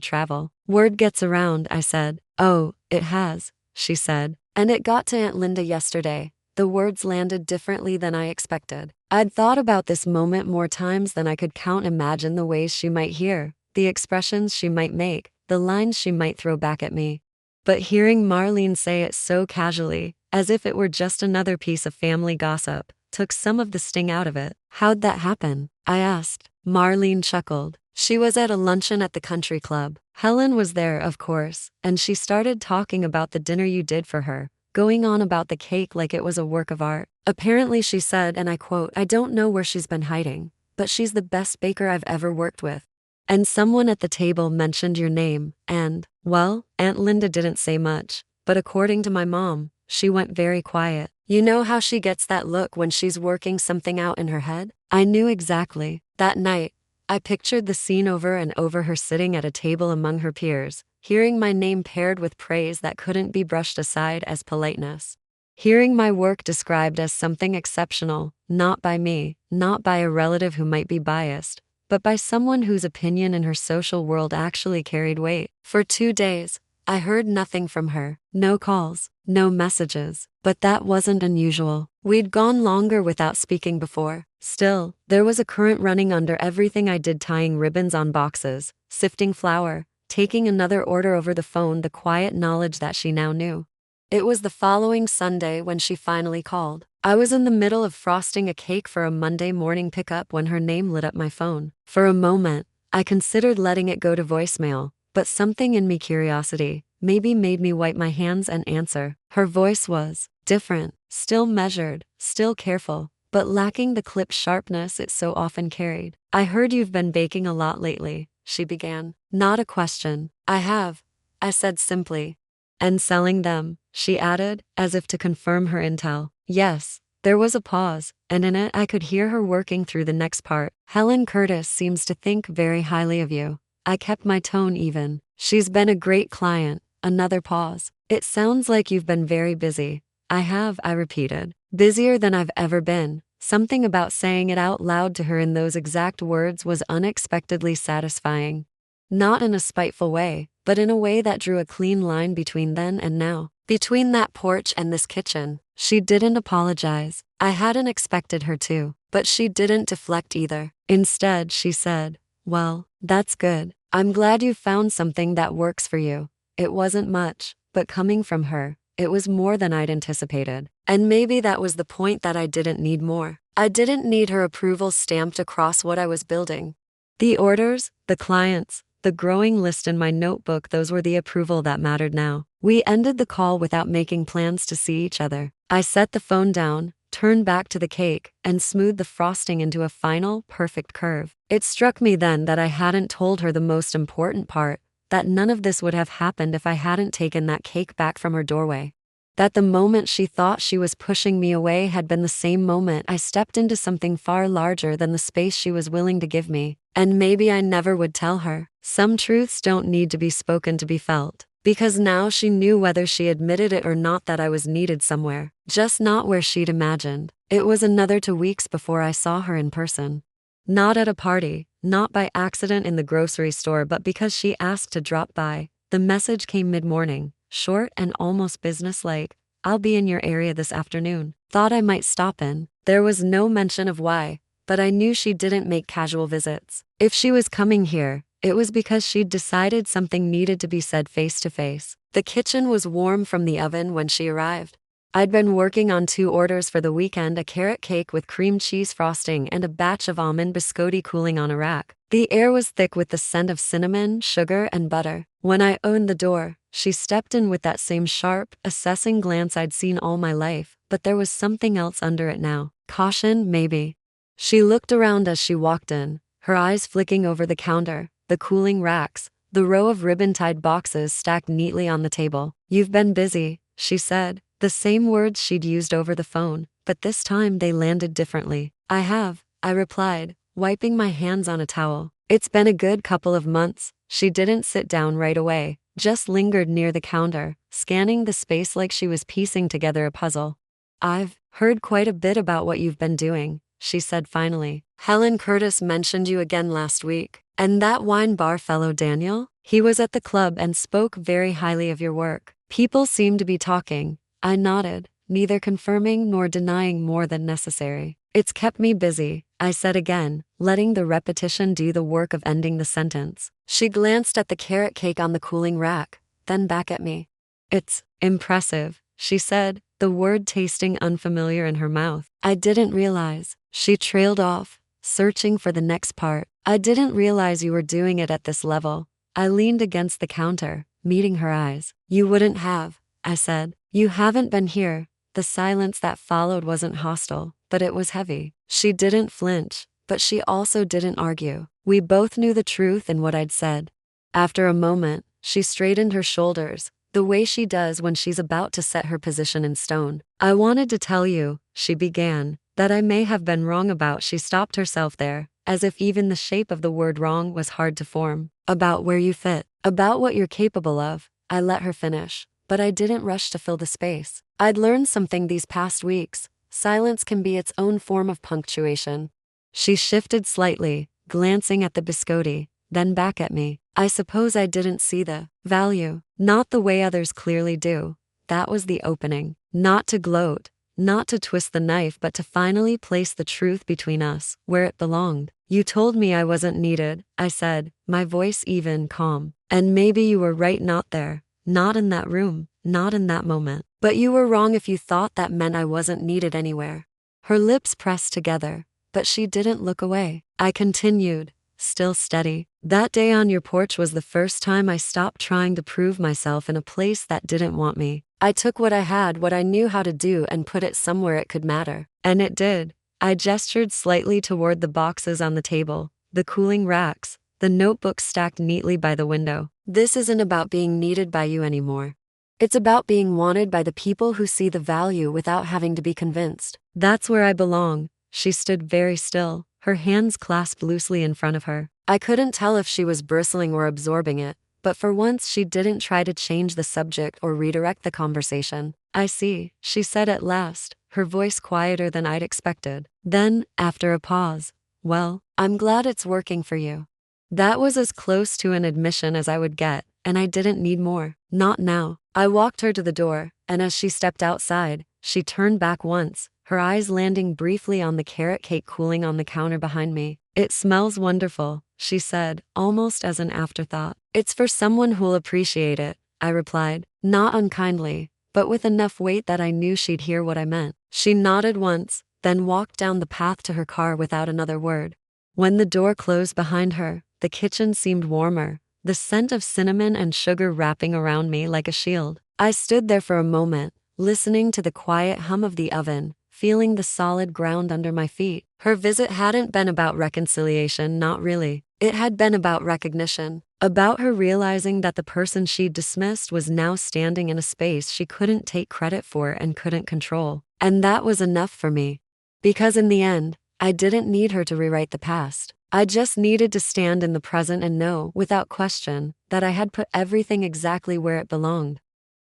travel. "Word gets around," I said. "Oh, it has," she said. "And it got to Aunt Linda yesterday." The words landed differently than I expected. I'd thought about this moment more times than I could count. Imagine the ways she might hear, the expressions she might make, the lines she might throw back at me. But hearing Marlene say it so casually, as if it were just another piece of family gossip, took some of the sting out of it. "How'd that happen?" I asked. Marlene chuckled. "She was at a luncheon at the country club. Helen was there, of course, and she started talking about the dinner you did for her, going on about the cake like it was a work of art. Apparently she said, and I quote, 'I don't know where she's been hiding, but she's the best baker I've ever worked with.' And someone at the table mentioned your name, and, well, Aunt Linda didn't say much, but according to my mom, she went very quiet. You know how she gets that look when she's working something out in her head?" I knew exactly. That night, I pictured the scene over and over, her sitting at a table among her peers, hearing my name paired with praise that couldn't be brushed aside as politeness. Hearing my work described as something exceptional, not by me, not by a relative who might be biased, but by someone whose opinion in her social world actually carried weight. For 2 days, I heard nothing from her. No calls, no messages. But that wasn't unusual. We'd gone longer without speaking before. Still, there was a current running under everything I did, tying ribbons on boxes, sifting flour, taking another order over the phone, the quiet knowledge that she now knew. It was the following Sunday when she finally called. I was in the middle of frosting a cake for a Monday morning pickup when her name lit up my phone. For a moment, I considered letting it go to voicemail, but something in me, curiosity, maybe made me wipe my hands and answer. Her voice was different, still measured, still careful, but lacking the clipped sharpness it so often carried. "I heard you've been baking a lot lately," she began. Not a question. "I have," I said simply. "And selling them," she added, as if to confirm her intel. "Yes." There was a pause, and in it I could hear her working through the next part. "Helen Curtis seems to think very highly of you." I kept my tone even. "She's been a great client." Another pause. "It sounds like you've been very busy." "I have," I repeated. "Busier than I've ever been." Something about saying it out loud to her in those exact words was unexpectedly satisfying. Not in a spiteful way, but in a way that drew a clean line between then and now. Between that porch and this kitchen. She didn't apologize. I hadn't expected her to, but she didn't deflect either. Instead, she said, "Well, that's good. I'm glad you found something that works for you." It wasn't much, but coming from her, it was more than I'd anticipated. And maybe that was the point, that I didn't need more. I didn't need her approval stamped across what I was building. The orders, the clients, the growing list in my notebook, those were the approval that mattered now. We ended the call without making plans to see each other. I set the phone down, turned back to the cake, and smoothed the frosting into a final, perfect curve. It struck me then that I hadn't told her the most important part, that none of this would have happened if I hadn't taken that cake back from her doorway. That the moment she thought she was pushing me away had been the same moment I stepped into something far larger than the space she was willing to give me. And maybe I never would tell her. Some truths don't need to be spoken to be felt. Because now she knew, whether she admitted it or not, that I was needed somewhere. Just not where she'd imagined. It was another 2 weeks before I saw her in person. Not at a party, not by accident in the grocery store, but because she asked to drop by. The message came mid-morning, short and almost businesslike. "I'll be in your area this afternoon. Thought I might stop in." There was no mention of why, but I knew she didn't make casual visits. If she was coming here, It was because she'd decided something needed to be said face to face. The kitchen was warm from the oven when she arrived. I'd been working on 2 orders for the weekend, a carrot cake with cream cheese frosting and a batch of almond biscotti cooling on a rack. The air was thick with the scent of cinnamon, sugar, and butter. When I opened the door, she stepped in with that same sharp, assessing glance I'd seen all my life, but there was something else under it now. Caution, maybe. She looked around as she walked in, her eyes flicking over the counter, the cooling racks, the row of ribbon-tied boxes stacked neatly on the table. "You've been busy," she said, the same words she'd used over the phone, but this time they landed differently. "I have," I replied, wiping my hands on a towel. "It's been a good couple of months." She didn't sit down right away, just lingered near the counter, scanning the space like she was piecing together a puzzle. "I've heard quite a bit about what you've been doing," she said finally. "Helen Curtis mentioned you again last week. And that wine bar fellow Daniel? He was at the club and spoke very highly of your work. People seem to be talking." I nodded, neither confirming nor denying more than necessary. "It's kept me busy," I said again, letting the repetition do the work of ending the sentence. She glanced at the carrot cake on the cooling rack, then back at me. "It's impressive," she said, the word tasting unfamiliar in her mouth. "I didn't realize," she trailed off, searching for the next part. "I didn't realize you were doing it at this level." I leaned against the counter, meeting her eyes. "You wouldn't have," I said. "You haven't been here." The silence that followed wasn't hostile, but it was heavy. She didn't flinch, but she also didn't argue. We both knew the truth in what I'd said. After a moment, she straightened her shoulders, the way she does when she's about to set her position in stone. "I wanted to tell you," she began, "that I may have been wrong about." She stopped herself there, as if even the shape of the word wrong was hard to form. "About where you fit. About what you're capable of." I let her finish, but I didn't rush to fill the space. I'd learned something these past weeks. Silence can be its own form of punctuation. She shifted slightly, glancing at the biscotti, then back at me. "I suppose I didn't see the value. Not the way others clearly do." That was the opening. Not to gloat, not to twist the knife, but to finally place the truth between us, where it belonged. "You told me I wasn't needed," I said, my voice even, calm. "And maybe you were right, not there. Not in that room, not in that moment. But you were wrong if you thought that meant I wasn't needed anywhere." Her lips pressed together, but she didn't look away. I continued, still steady. "That day on your porch was the first time I stopped trying to prove myself in a place that didn't want me. I took what I had, what I knew how to do, and put it somewhere it could matter. And it did." I gestured slightly toward the boxes on the table, the cooling racks, the notebooks stacked neatly by the window. "This isn't about being needed by you anymore. It's about being wanted by the people who see the value without having to be convinced. That's where I belong." She stood very still, her hands clasped loosely in front of her. I couldn't tell if she was bristling or absorbing it, but for once she didn't try to change the subject or redirect the conversation. "I see," she said at last, her voice quieter than I'd expected. Then, after a pause, "Well, I'm glad it's working for you." That was as close to an admission as I would get, and I didn't need more. Not now. I walked her to the door, and as she stepped outside, she turned back once, her eyes landing briefly on the carrot cake cooling on the counter behind me. "It smells wonderful," she said, almost as an afterthought. "It's for someone who'll appreciate it," I replied, not unkindly, but with enough weight that I knew she'd hear what I meant. She nodded once, then walked down the path to her car without another word. When the door closed behind her, the kitchen seemed warmer, the scent of cinnamon and sugar wrapping around me like a shield. I stood there for a moment, listening to the quiet hum of the oven, feeling the solid ground under my feet. Her visit hadn't been about reconciliation, not really. It had been about recognition, about her realizing that the person she'd dismissed was now standing in a space she couldn't take credit for and couldn't control. And that was enough for me. Because in the end, I didn't need her to rewrite the past. I just needed to stand in the present and know, without question, that I had put everything exactly where it belonged.